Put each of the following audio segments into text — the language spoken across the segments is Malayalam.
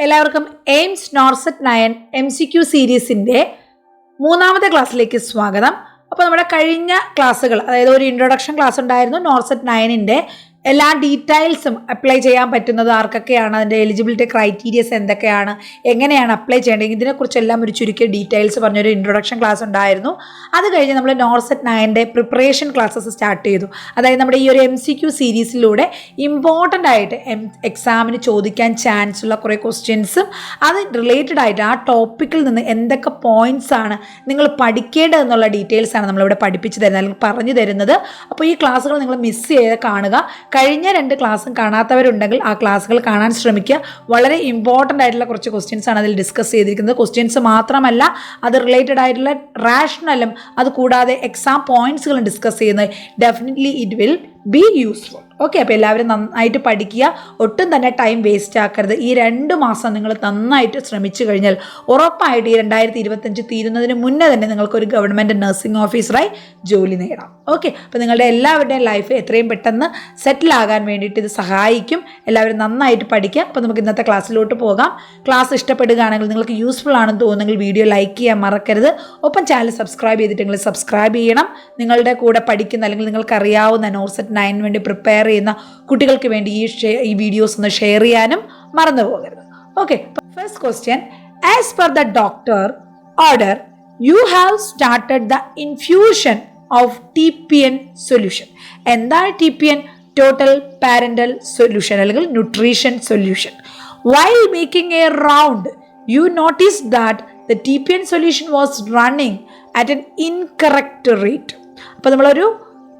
എല്ലാവർക്കും എയിംസ് നോർസെറ്റ് 9 MCQ സീരീസിൻ്റെ മൂന്നാമത്തെ ക്ലാസ്സിലേക്ക് സ്വാഗതം. അപ്പോൾ നമ്മുടെ കഴിഞ്ഞ ക്ലാസ്സുകൾ, അതായത് ഒരു ഇൻട്രൊഡക്ഷൻ ക്ലാസ് ഉണ്ടായിരുന്നു നോർസെറ്റ് 9ൻ്റെ എല്ലാ ഡീറ്റെയിൽസും അപ്ലൈ ചെയ്യാൻ പറ്റുന്നത് ആർക്കൊക്കെയാണ്, അതിൻ്റെ എലിജിബിലിറ്റി ക്രൈറ്റീരിയസ് എന്തൊക്കെയാണ്, എങ്ങനെയാണ് അപ്ലൈ ചെയ്യേണ്ടത്, ഇതിനെക്കുറിച്ചെല്ലാം ഒരു ചുരുക്കിയ ഡീറ്റെയിൽസ് പറഞ്ഞൊരു ഇൻട്രൊഡക്ഷൻ ക്ലാസ് ഉണ്ടായിരുന്നു. അത് കഴിഞ്ഞ് നമ്മൾ നോർസെറ്റ് 9ൻ്റെ പ്രിപ്പറേഷൻ ക്ലാസ്സസ് സ്റ്റാർട്ട് ചെയ്തു. അതായത് നമ്മുടെ ഈ ഒരു MCQ സീരീസിലൂടെ ഇമ്പോർട്ടൻ്റ് ആയിട്ട് എക്സാമിന് ചോദിക്കാൻ ചാൻസ് ഉള്ള കുറേ ക്വസ്റ്റ്യൻസും അത് റിലേറ്റഡ് ആയിട്ട് ആ ടോപ്പിക്കിൽ നിന്ന് എന്തൊക്കെ പോയിൻറ്റ്സ് ആണ് നിങ്ങൾ പഠിക്കേണ്ടതെന്നുള്ള ഡീറ്റെയിൽസാണ് നമ്മളിവിടെ പഠിപ്പിച്ചു തരുന്നത്, അല്ലെങ്കിൽ പറഞ്ഞു തരുന്നത്. അപ്പോൾ ഈ ക്ലാസ്സുകൾ നിങ്ങൾ മിസ് ചെയ്ത് കാണുക. കഴിഞ്ഞ 2 ക്ലാസ്സും കാണാത്തവരുണ്ടെങ്കിൽ ആ ക്ലാസ്സുകൾ കാണാൻ ശ്രമിക്കുക. വളരെ ഇമ്പോർട്ടൻ്റ് ആയിട്ടുള്ള കുറച്ച് ക്വസ്റ്റ്യൻസ് ആണ് അതിൽ ഡിസ്കസ് ചെയ്തിരിക്കുന്നത്. ക്വസ്റ്റ്യൻസ് മാത്രമല്ല, അത് റിലേറ്റഡ് ആയിട്ടുള്ള റാഷണലും അത് കൂടാതെ എക്സാം പോയിന്റ്സുകളും ഡിസ്കസ് ചെയ്യുന്നത്. Definitely it will be useful. Okay, അപ്പോൾ എല്ലാവരും നന്നായിട്ട് പഠിക്കുക, ഒട്ടും തന്നെ ടൈം വേസ്റ്റ് ആക്കരുത്. ഈ 2 മാസം നിങ്ങൾ നന്നായിട്ട് ശ്രമിച്ചു കഴിഞ്ഞാൽ ഉറപ്പായിട്ട് ഈ 2025 തീരുന്നതിന് മുന്നേ തന്നെ നിങ്ങൾക്കൊരു ഗവൺമെൻറ് നഴ്സിംഗ് ഓഫീസറായി ജോലി നേടാം. ഓക്കെ, അപ്പോൾ നിങ്ങളുടെ എല്ലാവരുടെയും ലൈഫ് എത്രയും പെട്ടെന്ന് സെറ്റിലാകാൻ വേണ്ടിയിട്ട് ഇത് സഹായിക്കും. എല്ലാവരും നന്നായിട്ട് പഠിക്കുക. അപ്പോൾ നമുക്ക് ഇന്നത്തെ ക്ലാസ്സിലോട്ട് പോകാം. ക്ലാസ് ഇഷ്ടപ്പെടുകയാണെങ്കിൽ, നിങ്ങൾക്ക് യൂസ്ഫുൾ ആണെന്ന് തോന്നുന്നെങ്കിൽ വീഡിയോ ലൈക്ക് ചെയ്യാൻ മറക്കരുത്. ഒപ്പം ചാനൽ സബ്സ്ക്രൈബ് ചെയ്തിട്ടെങ്കിൽ സബ്സ്ക്രൈബ് ചെയ്യണം. നിങ്ങളുടെ കൂടെ പഠിക്കുന്ന അല്ലെങ്കിൽ നിങ്ങൾക്കറിയാവുന്ന നോർസെറ്റ് 9 വേണ്ടി പ്രിപ്പയർ ചെയ്യുന്ന കുട്ടികൾക്ക് വേണ്ടി ഈ വീഡിയോസ് ഒന്ന് ഷെയർ ചെയ്യാനും മറന്നു പോകരുത്. Okay, first question. As per the doctor order you have started the infusion of TPN solution. എന്താണ് TPN? ടോട്ടൽ പാരന്റൽ സൊല്യൂഷൻ അല്ലെങ്കിൽ nutrition solution. While making A round you notice that the TPN solution was running at an incorrect rate. അപ്പോൾ നമ്മളൊരു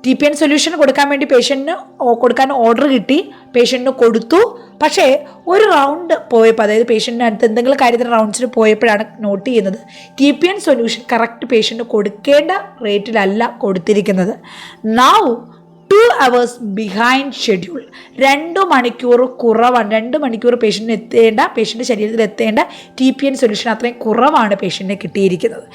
TPN സൊല്യൂഷൻ കൊടുക്കാൻ വേണ്ടി പേഷ്യൻറ്റിന് കൊടുക്കാൻ ഓർഡർ കിട്ടി, പേഷ്യൻറ്റിന് കൊടുത്തു. പക്ഷേ ഒരു റൗണ്ട് പോയപ്പോൾ, അതായത് പേഷ്യൻറ്റിന് അടുത്ത് എന്തെങ്കിലും കാര്യത്തിന് റൗണ്ട്സിന് പോയപ്പോഴാണ് നോട്ട് ചെയ്യുന്നത് TPN സൊല്യൂഷൻ കറക്റ്റ് പേഷ്യൻറ്റിന് കൊടുക്കേണ്ട റേറ്റിലല്ല കൊടുത്തിരിക്കുന്നത്. Now 2 hours behind schedule. 2 മണിക്കൂർ കുറവാണ്. 2 മണിക്കൂർ പേഷ്യൻ്റെ ശരീരത്തിൽ എത്തേണ്ട TPN സൊല്യൂഷൻ അത്രയും കുറവാണ് പേഷ്യൻറ്റിന് കിട്ടിയിരിക്കുന്നത്.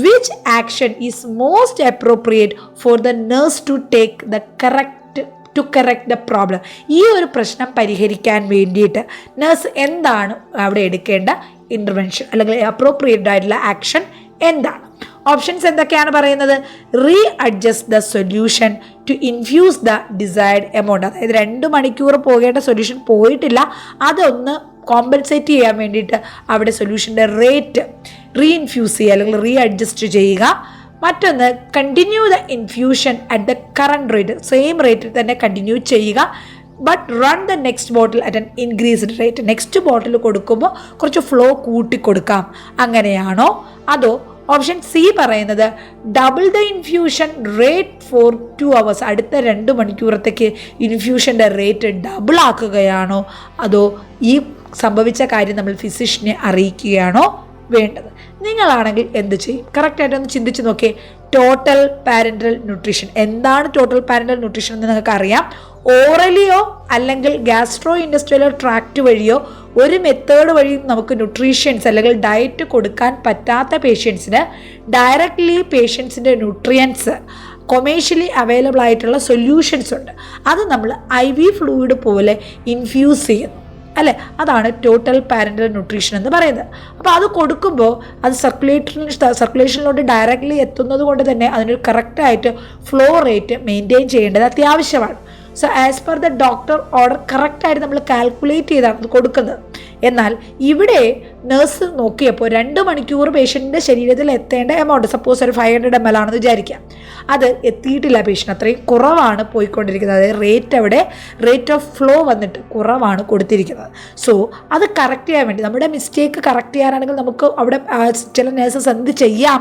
Which action is most appropriate for the nurse to take the correct the problem? ഈ ഒരു പ്രശ്നം പരിഹരിക്കാൻ വേണ്ടിയിട്ട് നേഴ്സ് എന്താണ് അവിടെ എടുക്കേണ്ട ഇൻ്റർവെൻഷൻ അല്ലെങ്കിൽ അപ്രോപ്രിയേറ്റ് ആയിട്ടുള്ള ആക്ഷൻ എന്താണ്? ഓപ്ഷൻസ് എന്തൊക്കെയാണ് പറയുന്നത്? Readjust the solution to infuse the desired amount. അതായത് 2 മണിക്കൂർ പോകേണ്ട സൊല്യൂഷൻ പോയിട്ടില്ല, അതൊന്ന് കോമ്പൻസേറ്റ് ചെയ്യാൻ വേണ്ടിയിട്ട് അവിടെ സൊല്യൂഷൻ്റെ റേറ്റ് റീഇൻഫ്യൂസ് ചെയ്യുക അല്ലെങ്കിൽ റീ അഡ്ജസ്റ്റ് ചെയ്യുക. മറ്റൊന്ന്, continue the infusion at the current rate. Same റേറ്റിൽ തന്നെ കണ്ടിന്യൂ ചെയ്യുക. But run the next bottle at an increased rate. Next bottle കൊടുക്കുമ്പോൾ കുറച്ച് ഫ്ലോ കൂട്ടി കൊടുക്കാം. അങ്ങനെയാണോ? അതോ ഓപ്ഷൻ സി പറയുന്നത് double the infusion rate for 2 hours. അടുത്ത 2 മണിക്കൂറത്തേക്ക് ഇൻഫ്യൂഷൻ്റെ റേറ്റ് ഡബിൾ ആക്കുകയാണോ? അതോ ഈ സംഭവിച്ച കാര്യം നമ്മൾ ഫിസിഷ്യനെ അറിയിക്കുകയാണോ വേണ്ടത്? നിങ്ങളാണെങ്കിൽ എന്ത് ചെയ്യും? കറക്റ്റായിട്ടൊന്ന് ചിന്തിച്ച് നോക്കിയേ. Total parenteral nutrition. എന്താണ് ടോട്ടൽ പാരൻ്റൽ ന്യൂട്രീഷൻ എന്ന് നിങ്ങൾക്ക് അറിയാം. ഓറലിയോ അല്ലെങ്കിൽ ഗ്യാസ്ട്രോ ഇൻഡസ്ട്രിയലോ ട്രാക്റ്റ് വഴിയോ ഒരു മെത്തേഡ് വഴിയും നമുക്ക് ന്യൂട്രീഷ്യൻസ് അല്ലെങ്കിൽ ഡയറ്റ് കൊടുക്കാൻ പറ്റാത്ത പേഷ്യൻസിന് ഡയറക്റ്റ്ലി പേഷ്യൻസിൻ്റെ ന്യൂട്രിയൻസ് കൊമേഴ്ഷ്യലി അവൈലബിൾ ആയിട്ടുള്ള സൊല്യൂഷൻസ് ഉണ്ട്. അത് നമ്മൾ IV ഫ്ലൂയിഡ് പോലെ ഇൻഫ്യൂസ് ചെയ്യുന്നു, അല്ലേ? അതാണ് ടോട്ടൽ പാരൻ്റൽ ന്യൂട്രീഷൻ എന്ന് പറയുന്നത്. അപ്പോൾ അത് കൊടുക്കുമ്പോൾ അത് സർക്കുലേഷനിലോട്ട് ഡയറക്റ്റ്ലി എത്തുന്നത് കൊണ്ട് തന്നെ അതിനൊരു കറക്റ്റായിട്ട് ഫ്ലോ റേറ്റ് മെയിൻറ്റെയിൻ ചെയ്യേണ്ടത് അത്യാവശ്യമാണ്. So as per the doctor order കറക്റ്റായിട്ട് നമ്മൾ കാൽക്കുലേറ്റ് ചെയ്താണ് അത് കൊടുക്കുന്നത്. എന്നാൽ ഇവിടെ നേഴ്സ് നോക്കിയപ്പോൾ 2 മണിക്കൂർ പേഷ്യൻറ്റിൻ്റെ ശരീരത്തിൽ എത്തേണ്ട എമൗണ്ട്, സപ്പോസ് ഒരു 500 ml ആണെന്ന് വിചാരിക്കാം, അത് എത്തിയിട്ടില്ല. പേഷ്യൻ്റ് അത്രയും കുറവാണ് പോയിക്കൊണ്ടിരിക്കുന്നത്. അതായത് റേറ്റ് ഓഫ് ഫ്ലോ വന്നിട്ട് കുറവാണ് കൊടുത്തിരിക്കുന്നത്. സോ അത് കറക്റ്റ് ചെയ്യാൻ വേണ്ടി, നമ്മുടെ മിസ്റ്റേക്ക് കറക്റ്റ് ചെയ്യാനാണെങ്കിൽ നമുക്ക് അവിടെ ചില നേഴ്സസ് എന്ത് ചെയ്യാം?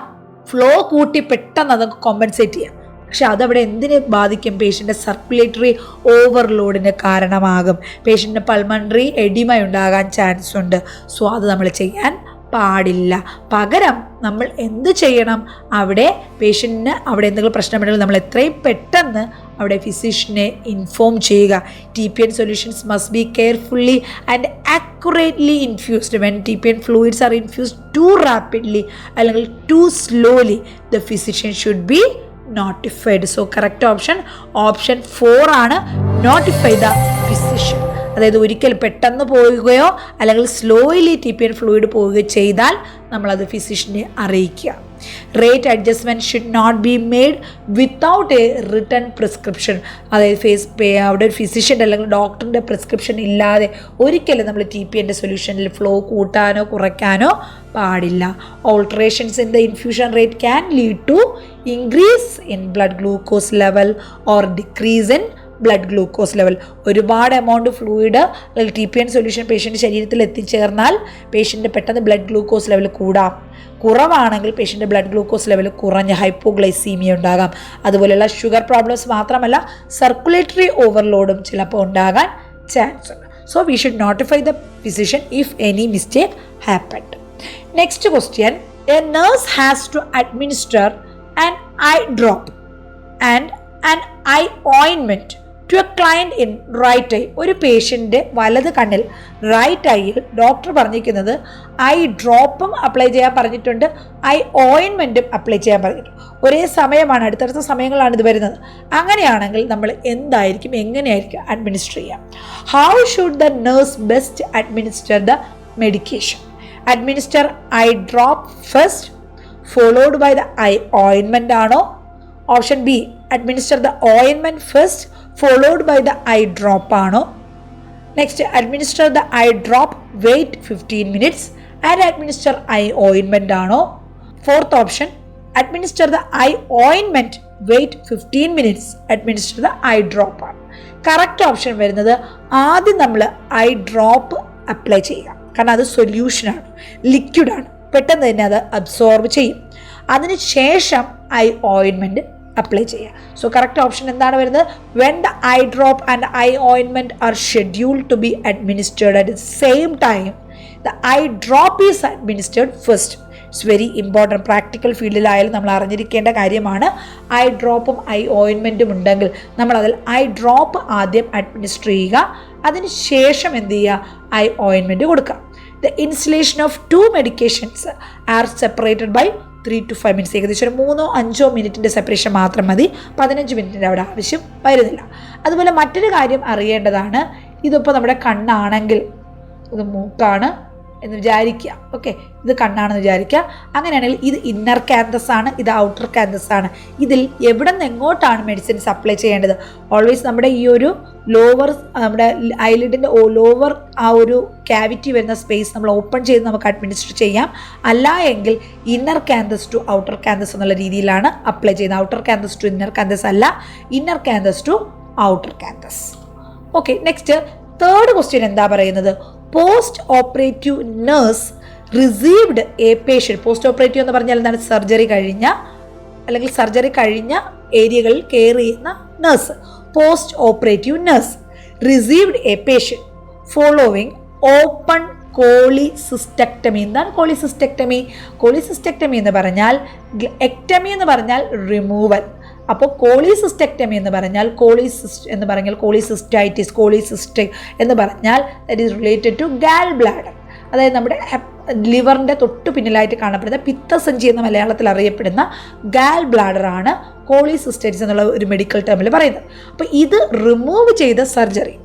ഫ്ലോ കൂട്ടി പെട്ടെന്ന് അതൊക്കെ കോമ്പൻസേറ്റ് ചെയ്യാം. പക്ഷെ അതവിടെ എന്തിനെ ബാധിക്കും? പേഷ്യൻ്റെ സർക്കുലേറ്ററി ഓവർലോഡിന് കാരണമാകും. പേഷ്യൻറ്റിന് പൾമണറി എഡിമ ഉണ്ടാകാൻ ചാൻസ് ഉണ്ട്. സോ അത് നമ്മൾ ചെയ്യാൻ പാടില്ല. പകരം നമ്മൾ എന്ത് ചെയ്യണം? അവിടെ പേഷ്യൻറ്റിന് അവിടെ എന്തെങ്കിലും പ്രശ്നമുണ്ടെങ്കിൽ നമ്മൾ എത്രയും പെട്ടെന്ന് അവിടെ ഫിസിഷ്യനെ ഇൻഫോം ചെയ്യുക. TPN solutions must be carefully and accurately infused. When TPN fluids are infused too rapidly അല്ലെങ്കിൽ too slowly, the physician should be notified. So correct option 4 ആണ്, notify the physician. അതായത് ഒരിക്കൽ പെട്ടെന്ന് പോവുകയോ അല്ലെങ്കിൽ സ്ലോയിലി TPN ഫ്ലൂയിഡ് പോവുകയോ ചെയ്താൽ നമ്മളത് ഫിസിഷ്യനെ അറിയിക്കുക. Rate adjustment should not be made without a written prescription. അതായത് അവിടെ ഒരു ഫിസിഷ്യൻ്റെ അല്ലെങ്കിൽ ഡോക്ടറിൻ്റെ പ്രിസ്ക്രിപ്ഷൻ ഇല്ലാതെ ഒരിക്കലും നമ്മൾ TPNൻ്റെ സൊല്യൂഷനിൽ ഫ്ലോ കൂട്ടാനോ കുറയ്ക്കാനോ പാടില്ല. Alterations in the infusion rate can lead to increase in blood glucose level or decrease in blood glucose level. ഒരുപാട് എമൗണ്ട് ഫ്ലൂയിഡ് അല്ലെങ്കിൽ TPN സൊല്യൂഷൻ പേഷ്യൻ്റെ ശരീരത്തിൽ എത്തിച്ചേർന്നാൽ പേഷ്യൻ്റെ പെട്ടെന്ന് ബ്ലഡ് ഗ്ലൂക്കോസ് ലെവൽ കൂടാം. കുറവാണെങ്കിൽ പേഷ്യൻ്റെ ബ്ലഡ് ഗ്ലൂക്കോസ് ലെവൽ കുറഞ്ഞ് ഹൈപ്പോഗ്ലൈസീമിയ ഉണ്ടാകാം. അതുപോലെയുള്ള ഷുഗർ പ്രോബ്ലംസ് മാത്രമല്ല സർക്കുലേറ്ററി ഓവർലോഡും ചിലപ്പോൾ ഉണ്ടാകാൻ ചാൻസ് ഉണ്ട്. So we should notify the physician if any mistake happened. Next question, a nurse has to administer an eye drop and an eye ointment to a client in right eye. ഒരു പേഷ്യൻ്റെ വലത് കണ്ണിൽ റൈറ്റ് ഐയിൽ ഡോക്ടർ പറഞ്ഞിരിക്കുന്നത് ഐ ഡ്രോപ്പും അപ്ലൈ ചെയ്യാൻ പറഞ്ഞിട്ടുണ്ട്, ഐ ഓയിൻമെൻറ്റും അപ്ലൈ ചെയ്യാൻ പറഞ്ഞിട്ടുണ്ട്. ഒരേ സമയമാണ്, അടുത്തടുത്ത സമയങ്ങളാണ് ഇത് വരുന്നത്. അങ്ങനെയാണെങ്കിൽ നമ്മൾ എങ്ങനെയായിരിക്കും അഡ്മിനിസ്റ്റർ ചെയ്യുക? How should the nurse best administer the medication? Administer eye drop first followed by the eye ഓയിൻമെൻ്റ് ആണോ? Option B, administer the ointment first followed by the eye drop ആണോ? Next, administer the eye drop wait 15 minutes and administer eye ഓയിൻമെൻ്റ് ആണോ? Fourth option, administer the eye ointment wait 15 minutes administer the eye drop ആണ്. കറക്റ്റ് ഓപ്ഷൻ വരുന്നത് ആദ്യം നമ്മൾ ഐ ഡ്രോപ്പ് അപ്ലൈ ചെയ്യുക. കാരണം അത് സൊല്യൂഷനാണ്, ലിക്വിഡാണ്, പെട്ടെന്ന് തന്നെ അത് അബ്സോർബ് ചെയ്യും. അതിനുശേഷം ഐ ഓയിൻമെൻറ്റ് അപ്ലൈ ചെയ്യുക. സോ കറക്റ്റ് ഓപ്ഷൻ എന്താണ് വരുന്നത്? When the eye drop and eye ointment are scheduled to be administered at the same time the eye drop is administered first. It's very important. Practical ഫീൽഡിലായാലും നമ്മൾ അറിഞ്ഞിരിക്കേണ്ട കാര്യമാണ്. ഐ ഡ്രോപ്പും ഐ ഓയിൻമെൻറ്റും ഉണ്ടെങ്കിൽ നമ്മളതിൽ ഐ ഡ്രോപ്പ് ആദ്യം അഡ്മിനിസ്റ്റർ ചെയ്യുക, അതിന് ശേഷം എന്ത് ചെയ്യുക? ഐ ഓയിൻമെൻറ്റ് കൊടുക്കുക. The installation of 2 medications are separated by 3 to 5 minutes. ഏകദേശം ഒരു 3-5 മിനിറ്റിൻ്റെ സെപ്പറേഷൻ മാത്രം മതി, 15 മിനിറ്റിൻ്റെ അവിടെ ആവശ്യം വരുന്നില്ല. അതുപോലെ മറ്റൊരു കാര്യം അറിയേണ്ടതാണ്, ഇതിപ്പോൾ നമ്മുടെ കണ്ണാണെങ്കിൽ ഇത് മൂക്കാണ് എന്ന് വിചാരിക്കുക. ഓക്കെ, ഇത് കണ്ണാണെന്ന് വിചാരിക്കുക. അങ്ങനെയാണെങ്കിൽ ഇത് ഇന്നർ ക്യാന്തസ് ആണ്, ഇത് ഔട്ടർ ക്യാന്തസ് ആണ്. ഇതിൽ എവിടെ നിന്ന് എങ്ങോട്ടാണ് മെഡിസിൻസ് അപ്ലൈ ചെയ്യേണ്ടത്? ഓൾവേസ് നമ്മുടെ ഈ ഒരു ലോവർ, നമ്മുടെ ഐലിഡിൻ്റെ ലോവർ ആ ഒരു ക്യാവിറ്റി വരുന്ന സ്പേസ് നമ്മൾ ഓപ്പൺ ചെയ്ത് നമുക്ക് അഡ്മിനിസ്റ്റർ ചെയ്യാം. അല്ല എങ്കിൽ inner canthus to outer canthus എന്നുള്ള രീതിയിലാണ് അപ്ലൈ ചെയ്യുന്നത്. Outer canthus to inner canthus അല്ല, inner canthus to outer canthus. Okay, next third question എന്താ പറയുന്നത്? Post operative nurse received a patient. Post operative എന്ന് പറഞ്ഞാൽ എന്താണ്? സർജറി കഴിഞ്ഞ അല്ലെങ്കിൽ സർജറി കഴിഞ്ഞ ഏരിയകളിൽ കെയർ ചെയ്യുന്ന nurse. Post operative nurse received a patient following open cholecystectomy. എന്താണ് കോളിസിസ്റ്റക്ടമി? കോളിസിസ്റ്റക്ടമി എന്ന് പറഞ്ഞാൽ, എക്ടമി എന്ന് പറഞ്ഞാൽ റിമൂവൽ. അപ്പോൾ കോളിസിസ്റ്റക്ടമി എന്ന് പറഞ്ഞാൽ കോളിസിസ്റ്റൈറ്റിസ്, കോളിസിസ്റ്റിക് എന്ന് പറഞ്ഞാൽ that is related to gall bladder. അതായത് നമ്മുടെ ലിവറിൻ്റെ തൊട്ട് പിന്നിലായിട്ട് കാണപ്പെടുന്ന പിത്തസഞ്ചി എന്ന മലയാളത്തിൽ അറിയപ്പെടുന്ന ഗാൽ ബ്ലാഡറാണ് കോളിസിസ്റ്റൈറ്റിസ് എന്നുള്ള ഒരു മെഡിക്കൽ ടേമിൽ പറയുന്നത്. അപ്പോൾ ഇത് റിമൂവ് ചെയ്ത സർജറി,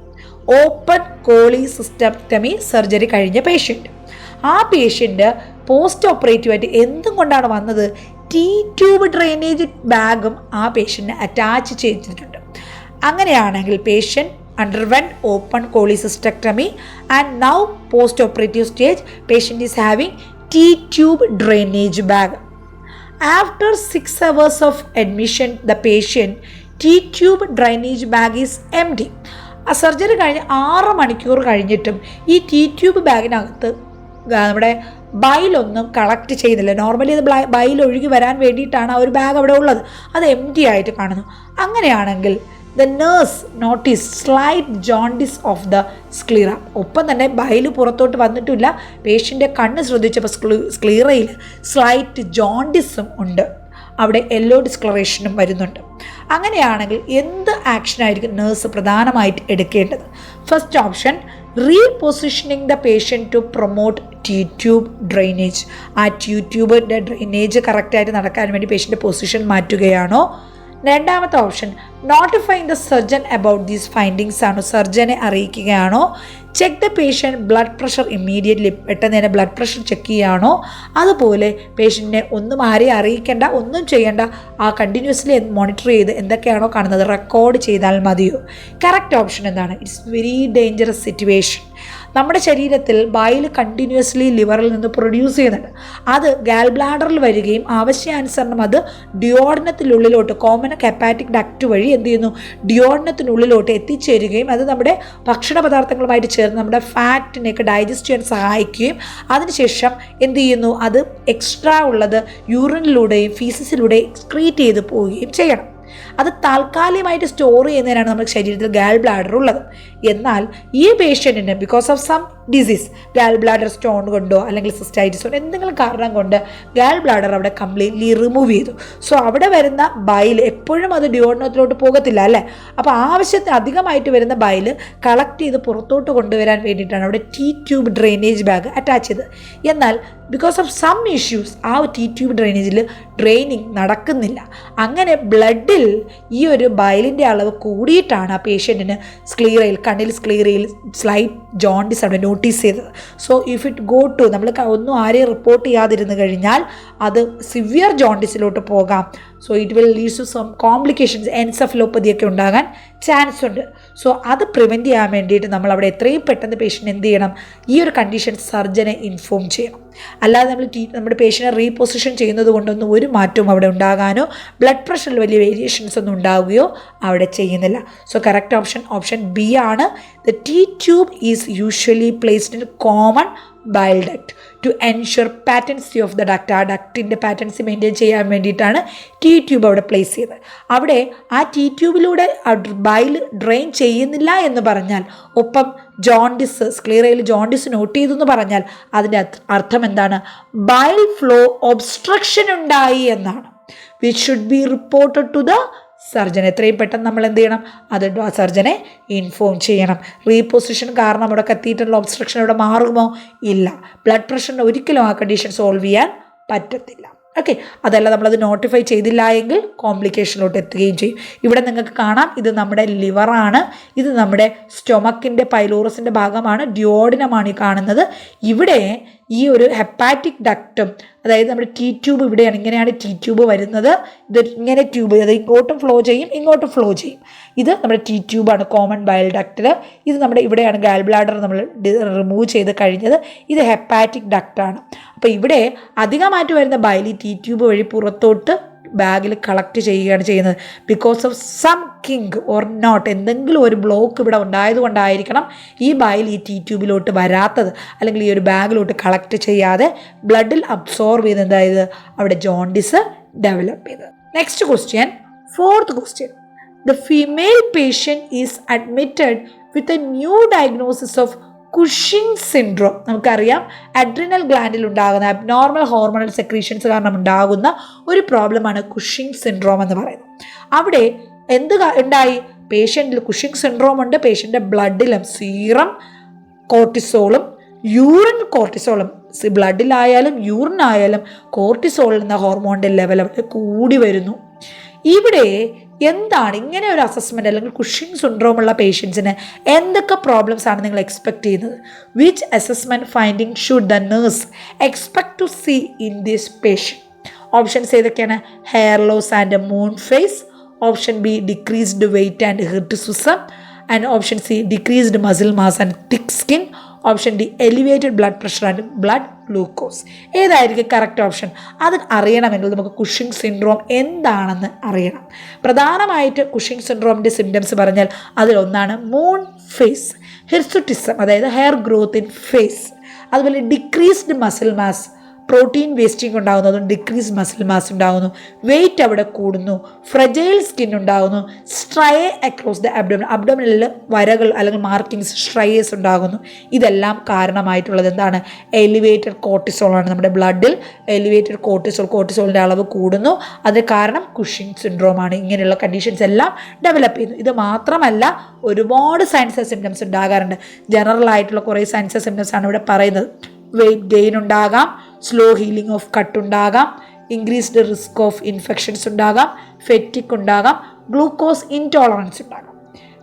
ഓപ്പൺ കോളിസിസ്റ്റക്ടമി സർജറി കഴിഞ്ഞ പേഷ്യൻറ്റ്. ആ പേഷ്യൻറ്റ് പോസ്റ്റ് ഓപ്പറേറ്റീവായിട്ട് എന്തും കൊണ്ടാണ് വന്നത്? T-tube ഡ്രെയിനേജ് ബാഗും ആ പേഷ്യൻറ്റിനെ അറ്റാച്ച് ചെയ്തിട്ടുണ്ട്. അങ്ങനെയാണെങ്കിൽ patient underwent open cholecystectomy and now post-operative stage patient is having T-tube drainage bag. After 6 hours of admission the patient T-tube drainage bag is empty. ആ സർജറി കഴിഞ്ഞ് 6 മണിക്കൂർ കഴിഞ്ഞിട്ടും ഈ T-tube ബാഗിനകത്ത് നമ്മുടെ ബൈലൊന്നും കളക്ട് ചെയ്യുന്നില്ല. നോർമലി അത് ബൈൽ ഒഴുകി വരാൻ വേണ്ടിയിട്ടാണ് ആ ഒരു ബാഗ് അവിടെ ഉള്ളത്, അത് എംപ്റ്റി ആയിട്ട് കാണുന്നു. അങ്ങനെയാണെങ്കിൽ the nurse notice slight jaundice of the sclera. ഒപ്പം തന്നെ ബൈല് പുറത്തോട്ട് വന്നിട്ടില്ല, പേഷ്യൻ്റെ കണ്ണ് ശ്രദ്ധിച്ചപ്പോൾ സ്ക്ലീറയിൽ സ്ലൈറ്റ് ജോണ്ടിസും ഉണ്ട്, അവിടെ യെല്ലോ ഡിസ്കളറേഷനും വരുന്നുണ്ട്. അങ്ങനെയാണെങ്കിൽ എന്ത് ആക്ഷനായിരിക്കും നേഴ്സ് പ്രധാനമായിട്ട് എടുക്കേണ്ടത്? First option, repositioning the patient to promote T-tube drainage. ആ T-tubeൻ്റെ ഡ്രെയിനേജ് കറക്റ്റായിട്ട് നടക്കാൻ വേണ്ടി പേഷ്യൻ്റെ പൊസിഷൻ മാറ്റുകയാണോ? രണ്ടാമത്തെ option notifying the surgeon about these findings ആണോ, സർജനെ അറിയിക്കുകയാണോ. Check the patient blood pressure immediately, പെട്ടെന്ന് തന്നെ ബ്ലഡ് പ്രഷർ ചെക്ക് ചെയ്യുകയാണോ. അതുപോലെ പേഷ്യൻറ്റിനെ ഒന്നും ആരെയും അറിയിക്കേണ്ട, ഒന്നും ചെയ്യേണ്ട, ആ കണ്ടിന്യൂസ്ലി മോണിറ്റർ ചെയ്ത് എന്തൊക്കെയാണോ കാണുന്നത് റെക്കോർഡ് ചെയ്താൽ മതിയോ. കറക്റ്റ് ഓപ്ഷൻ എന്താണ്? It's very dangerous situation. നമ്മുടെ ശരീരത്തിൽ ബൈൽ കണ്ടിന്യൂസ്ലി ലിവറിൽ നിന്ന് പ്രൊഡ്യൂസ് ചെയ്യുന്നുണ്ട്. അത് ഗാൽ ബ്ലാഡറിൽ വരികയും ആവശ്യാനുസരണം അത് ഡിയോഡനത്തിനുള്ളിലോട്ട്, കോമൺ ഹെപ്പാറ്റിക് ഡക്റ്റ് വഴി എന്ത് ചെയ്യുന്നു, ഡിയോഡനത്തിനുള്ളിലോട്ട് എത്തിച്ചേരുകയും അത് നമ്മുടെ ഭക്ഷണ പദാർത്ഥങ്ങളുമായിട്ട് ചേർന്ന് നമ്മുടെ ഫാറ്റിനെയൊക്കെ ഡൈജസ്റ്റ് ചെയ്യാൻ സഹായിക്കുകയും അതിനുശേഷം എന്ത് ചെയ്യുന്നു, അത് എക്സ്ട്രാ ഉള്ളത് യൂറിനിലൂടെയും ഫീസസിലൂടെയും എക്സ്ക്രീറ്റ് ചെയ്ത് പോവുകയും ചെയ്യണം. അത് താൽക്കാലികമായിട്ട് സ്റ്റോർ ചെയ്യുന്നതിനാണ് നമ്മുടെ ശരീരത്തിൽ ഗാൽ ബ്ലാഡർ ഉള്ളത്. എന്നാൽ ഈ പേഷ്യൻറ്റിന് because of some disease, gall bladder stone കൊണ്ടോ അല്ലെങ്കിൽ സിസ്റ്റൈറ്റിസ് കൊണ്ടോ എന്തെങ്കിലും കാരണം കൊണ്ട് ഗാൽ ബ്ലാഡർ അവിടെ കംപ്ലീറ്റ്ലി റിമൂവ് ചെയ്തു. സോ അവിടെ വരുന്ന ബൈൽ എപ്പോഴും അത് ഡിയോഡനത്തിലോട്ട് പോകത്തില്ല അല്ലേ. അപ്പോൾ ആവശ്യത്തിന് അധികമായിട്ട് വരുന്ന ബൈൽ കളക്ട് ചെയ്ത് പുറത്തോട്ട് കൊണ്ടുവരാൻ വേണ്ടിയിട്ടാണ് അവിടെ T tube drainage bag attach ചെയ്ത്. എന്നാൽ ബിക്കോസ് ഓഫ് സം ഇഷ്യൂസ് ആ ടി ട്യൂബ് ഡ്രെയിനേജിൽ ഡ്രെയിനിങ് നടക്കുന്നില്ല. അങ്ങനെ ബ്ലഡിൽ ഈ ഒരു ബൈലിൻ്റെ അളവ് കൂടിയിട്ടാണ് ആ പേഷ്യൻറ്റിന് സ്ക്ലീറയിൽ, കണ്ണിൽ സ്ക്ലീറയിൽ സ്ലൈറ്റ് ജോണ്ടിസ് അവിടെ നോട്ടീസ് ചെയ്തത്. So if it go to, നമ്മൾ ഒന്നും ആരെയും റിപ്പോർട്ട് ചെയ്യാതിരുന്നു കഴിഞ്ഞാൽ അത് സിവിയർ ജോണ്ടിസിലോട്ട് പോകാം. So it will leads to some complications, encephalopathy ഒക്കെ ഉണ്ടാകാൻ ചാൻസ് ഉണ്ട്. സോ അത് പ്രിവെൻറ്റ് ചെയ്യാൻ വേണ്ടിയിട്ട് നമ്മൾ അവിടെ എത്രയും പെട്ടെന്ന് പേഷ്യൻ്റ് എന്ത് ചെയ്യണം, ഈ ഒരു കണ്ടീഷൻ സർജനെ ഇൻഫോം ചെയ്യണം. അല്ലാതെ നമ്മുടെ പേഷ്യൻറ്റിനെ റീപൊസിഷൻ ചെയ്യുന്നത് കൊണ്ടൊന്നും ഒരു മാറ്റവും അവിടെ ഉണ്ടാകാനോ ബ്ലഡ് പ്രഷറിൽ വലിയ വേരിയേഷൻസ് ഒന്നും ഉണ്ടാവുകയോ അവിടെ ചെയ്യുന്നില്ല. സോ കറക്റ്റ് ഓപ്ഷൻ ബി ആണ്. The T tube is usually placed in common bile duct to ensure patency of the duct. ആ ഡക്റ്റിൻ്റെ പാറ്റൻസി മെയിൻറ്റെയിൻ ചെയ്യാൻ വേണ്ടിയിട്ടാണ് ടി ട്യൂബ് അവിടെ പ്ലേസ് ചെയ്തത്. അവിടെ ആ ടി ട്യൂബിലൂടെ ബൈൽ ഡ്രെയിൻ ചെയ്യുന്നില്ല എന്ന് പറഞ്ഞാൽ, ഒപ്പം ജോണ്ടിസ്, സ്ക്ലീറയിൽ ജോണ്ടിസ് നോട്ട് ചെയ്തു എന്ന് പറഞ്ഞാൽ അതിൻ്റെ അർത്ഥം എന്താണ്? ബൈൽ ഫ്ലോ ഒബ്സ്ട്രക്ഷൻ ഉണ്ടായി എന്നാണ്. Which should be reported to the surgeon. എത്രയും പെട്ടെന്ന് നമ്മൾ എന്ത് ചെയ്യണം, അത് സർജനെ ഇൻഫോം ചെയ്യണം. റീപൊസിഷൻ കാരണം അവിടെ എത്തിയിട്ടുള്ള ഒബ്സ്ട്രക്ഷൻ അവിടെ മാറുമോ? ഇല്ല. ബ്ലഡ് പ്രഷറിന് ഒരിക്കലും ആ കണ്ടീഷൻ സോൾവ് ചെയ്യാൻ പറ്റത്തില്ല. ഓക്കെ, അതല്ല നമ്മളത് നോട്ടിഫൈ ചെയ്തില്ല എങ്കിൽ കോംപ്ലിക്കേഷനിലോട്ട് എത്തുകയും ചെയ്യും. ഇവിടെ നിങ്ങൾക്ക് കാണാം, ഇത് നമ്മുടെ ലിവറാണ്, ഇത് നമ്മുടെ സ്റ്റൊമക്കിൻ്റെ പൈലോറസിൻ്റെ ഭാഗമാണ്, ഡിയോഡിനമാണ് ഈ കാണുന്നത്. ഇവിടെ ഈ ഒരു ഹെപ്പാറ്റിക് ഡക്റ്റും, അതായത് നമ്മുടെ ടി ട്യൂബ് ഇവിടെയാണ്, ഇങ്ങനെയാണ് ടി ട്യൂബ് വരുന്നത്. ഇത് ഇങ്ങനെ ട്യൂബ്, അത് ഇങ്ങോട്ടും ഫ്ലോ ചെയ്യും ഇങ്ങോട്ടും ഫ്ലോ ചെയ്യും. ഇത് നമ്മുടെ ടി ട്യൂബാണ്, കോമൺ ബൈൽ ഡക്റ്റിൽ. ഇത് നമ്മുടെ ഇവിടെയാണ് ഗാൽ ബ്ലാഡർ നമ്മൾ റിമൂവ് ചെയ്ത് കഴിഞ്ഞത്. ഇത് ഹെപ്പാറ്റിക് ഡക്റ്റാണ്. അപ്പോൾ ഇവിടെ അധികമായിട്ട് വരുന്ന ബൈൽ ഈ ടി ട്യൂബ് വഴി പുറത്തോട്ട് ബാഗിൽ കളക്ട് ചെയ്യുകയാണ് ചെയ്യുന്നത്. Because of some kink or knot, എന്തെങ്കിലും ഒരു ബ്ലോക്ക് ഇവിടെ ഉണ്ടായതുകൊണ്ടായിരിക്കണം ഈ ബൈൽ ഈ ടി ട്യൂബിലോട്ട് വരാത്തത്, അല്ലെങ്കിൽ ഈ ഒരു ബാഗിലോട്ട് കളക്ട് ചെയ്യാതെ ബ്ലഡിൽ അബ്സോർവ് ചെയ്ത് എന്തായത് അവിടെ ജോണ്ടിസ് ഡെവലപ്പ് ചെയ്തത്. Next question, fourth question. The female patient is admitted with a new diagnosis of Cushing syndrome. നമുക്കറിയാം, അഡ്രിനൽ ഗ്ലാൻഡിൽ ഉണ്ടാകുന്ന അബ്നോർമൽ ഹോർമോണൽ സെക്രീഷൻസ് കാരണം ഉണ്ടാകുന്ന ഒരു പ്രോബ്ലമാണ് കുഷിങ് സിൻഡ്രോം എന്ന് പറയുന്നത്. അവിടെ എന്ത് ഉണ്ടായി? പേഷ്യൻറ്റിൽ കുഷിങ് സിൻഡ്രോം ഉണ്ട്. പേഷ്യൻ്റെ ബ്ലഡിലും സീറം കോർട്ടിസോളും യൂറിൻ കോർട്ടിസോളും, ബ്ലഡിലായാലും യൂറിനായാലും കോർട്ടിസോൾ എന്ന ഹോർമോണിൻ്റെ ലെവൽ കൂടി വരുന്നു. ഇവിടെ എന്താണ് ഇങ്ങനെ ഒരു അസസ്മെൻറ്റ്, അല്ലെങ്കിൽ കുഷിങ് സിൻഡ്രോം ഉള്ള പേഷ്യൻസിന് എന്തൊക്കെ പ്രോബ്ലംസ് ആണ് നിങ്ങൾ എക്സ്പെക്ട് ചെയ്യുന്നത്? Which assessment finding should the nurse expect to see in this patient? Options ഏതൊക്കെയാണ്? Hair loss and moon face. Option B decreased weight and hirsutism. And option C decreased muscle mass and thick skin. Option D elevated blood pressure and blood glucose. ഏതായിരിക്കും കറക്റ്റ് ഓപ്ഷൻ? അത് അറിയണമെങ്കിൽ നമുക്ക് കുഷിങ് സിൻഡ്രോം എന്താണെന്ന് അറിയണം. പ്രധാനമായിട്ട് കുഷിങ് സിൻഡ്രോമിൻ്റെ സിംറ്റംസ് പറഞ്ഞാൽ അതിലൊന്നാണ് മൂൺ ഫേസ്, ഹിർസുട്ടിസം, അതായത് ഹെയർ ഗ്രോത്ത് ഇൻ ഫേസ്. അതുപോലെ decreased muscle mass, protein wasting ഉണ്ടാകുന്നു, അതുകൊണ്ട് ഡിക്രീസ് മസിൽ മാസ് ഉണ്ടാകുന്നു, വെയിറ്റ് അവിടെ കൂടുന്നു, ഫ്രജൈൽ സ്കിൻ ഉണ്ടാകുന്നു, സ്ട്രൈ അക്രോസ് ദ അബ്ഡോമിനലിൽ വരകൾ അല്ലെങ്കിൽ മാർക്കിങ്സ്, സ്ട്രൈസ് ഉണ്ടാകുന്നു. ഇതെല്ലാം കാരണമായിട്ടുള്ളത് എന്താണ്? എലിവേറ്റഡ് കോർട്ടിസോളാണ്. നമ്മുടെ ബ്ലഡിൽ എലിവേറ്റഡ് കോർട്ടിസോളിൻ്റെ അളവ് കൂടുന്നു. അതിന് കാരണം കുഷിങ് സിൻഡ്രോമാണ്. ഇങ്ങനെയുള്ള കണ്ടീഷൻസ് എല്ലാം ഡെവലപ്പ് ചെയ്യുന്നു. ഇത് മാത്രമല്ല, ഒരുപാട് സയൻസ് സിംറ്റംസ് ഉണ്ടാകാറുണ്ട്. ജനറൽ ആയിട്ടുള്ള കുറേ സയൻസ് സിംറ്റംസ് ആണ് ഇവിടെ പറയുന്നത്. വെയിറ്റ് ഗെയിൻ ഉണ്ടാകാം, സ്ലോ ഹീലിംഗ് ഓഫ് കട്ട് ഉണ്ടാകാം, ഇൻക്രീസ്ഡ് റിസ്ക് ഓഫ് ഇൻഫെക്ഷൻസ് ഉണ്ടാകാം, ഫെറ്റിക് ഉണ്ടാകാം, ഗ്ലൂക്കോസ് ഇൻടോളറൻസ് ഉണ്ടാകാം,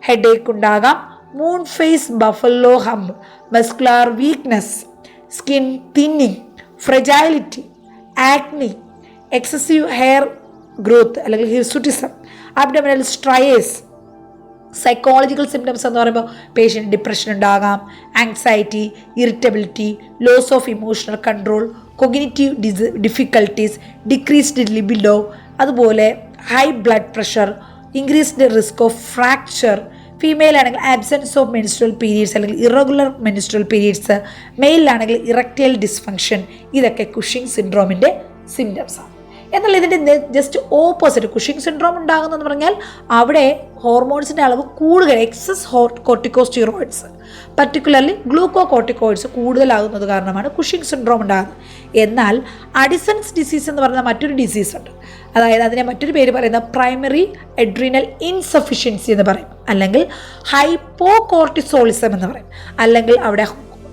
ഹെഡേക്ക് ഉണ്ടാകാം, moon face, buffalo hump, muscular weakness, skin thinning, fragility, acne, excessive hair growth അല്ലെങ്കിൽ hirsutism, abdominal striae. Psychological symptoms എന്ന് പറയുമ്പോൾ പേഷ്യൻ്റ് ഡിപ്രഷൻ ഉണ്ടാകാം, anxiety, irritability, loss of emotional control, cognitive difficulties, decreased libido, അതുപോലെ high blood pressure, increased risk of fracture. Female ആണെങ്കിൽ ആബ്സെൻസ് ഓഫ് മെൻസ്ട്രൽ പീരീഡ്സ് അല്ലെങ്കിൽ ഇറഗുലർ മെൻസ്ട്രൽ പീരീഡ്സ്, മെയിലാണെങ്കിൽ ഇറക്റ്റൈൽ ഡിസ്ഫങ്ഷൻ. ഇതൊക്കെ കുഷിംഗ് സിൻഡ്രോമിൻ്റെ സിംറ്റംസാണ്. എന്നാൽ ഇതിൻ്റെ ജസ്റ്റ് ഓപ്പോസിറ്റ്, കുഷിംഗ് സിൻഡ്രോം ഉണ്ടാകുന്നതെന്ന് പറഞ്ഞാൽ അവിടെ ഹോർമോൺസിൻ്റെ അളവ് കൂടുതൽ, എക്സസ് കോർട്ടിക്കോസ്റ്റീറോയിഡ്സ്, പർട്ടിക്കുലർലി ഗ്ലൂക്കോകോർട്ടിക്കോയിഡ്സ് കൂടുതലാകുന്നത് കാരണമാണ് കുഷിംഗ് സിൻഡ്രോം ഉണ്ടാകുന്നത്. എന്നാൽ അഡിസൺസ് ഡിസീസ് എന്ന് പറയുന്ന മറ്റൊരു ഡിസീസ് ഉണ്ട്. അതായത് അതിനെ മറ്റൊരു പേര് പറയുന്നത് പ്രൈമറി അഡ്രീനൽ ഇൻസഫിഷ്യൻസി എന്ന് പറയും, അല്ലെങ്കിൽ ഹൈപ്പോകോർട്ടിസോളിസം എന്ന് പറയും, അല്ലെങ്കിൽ അവിടെ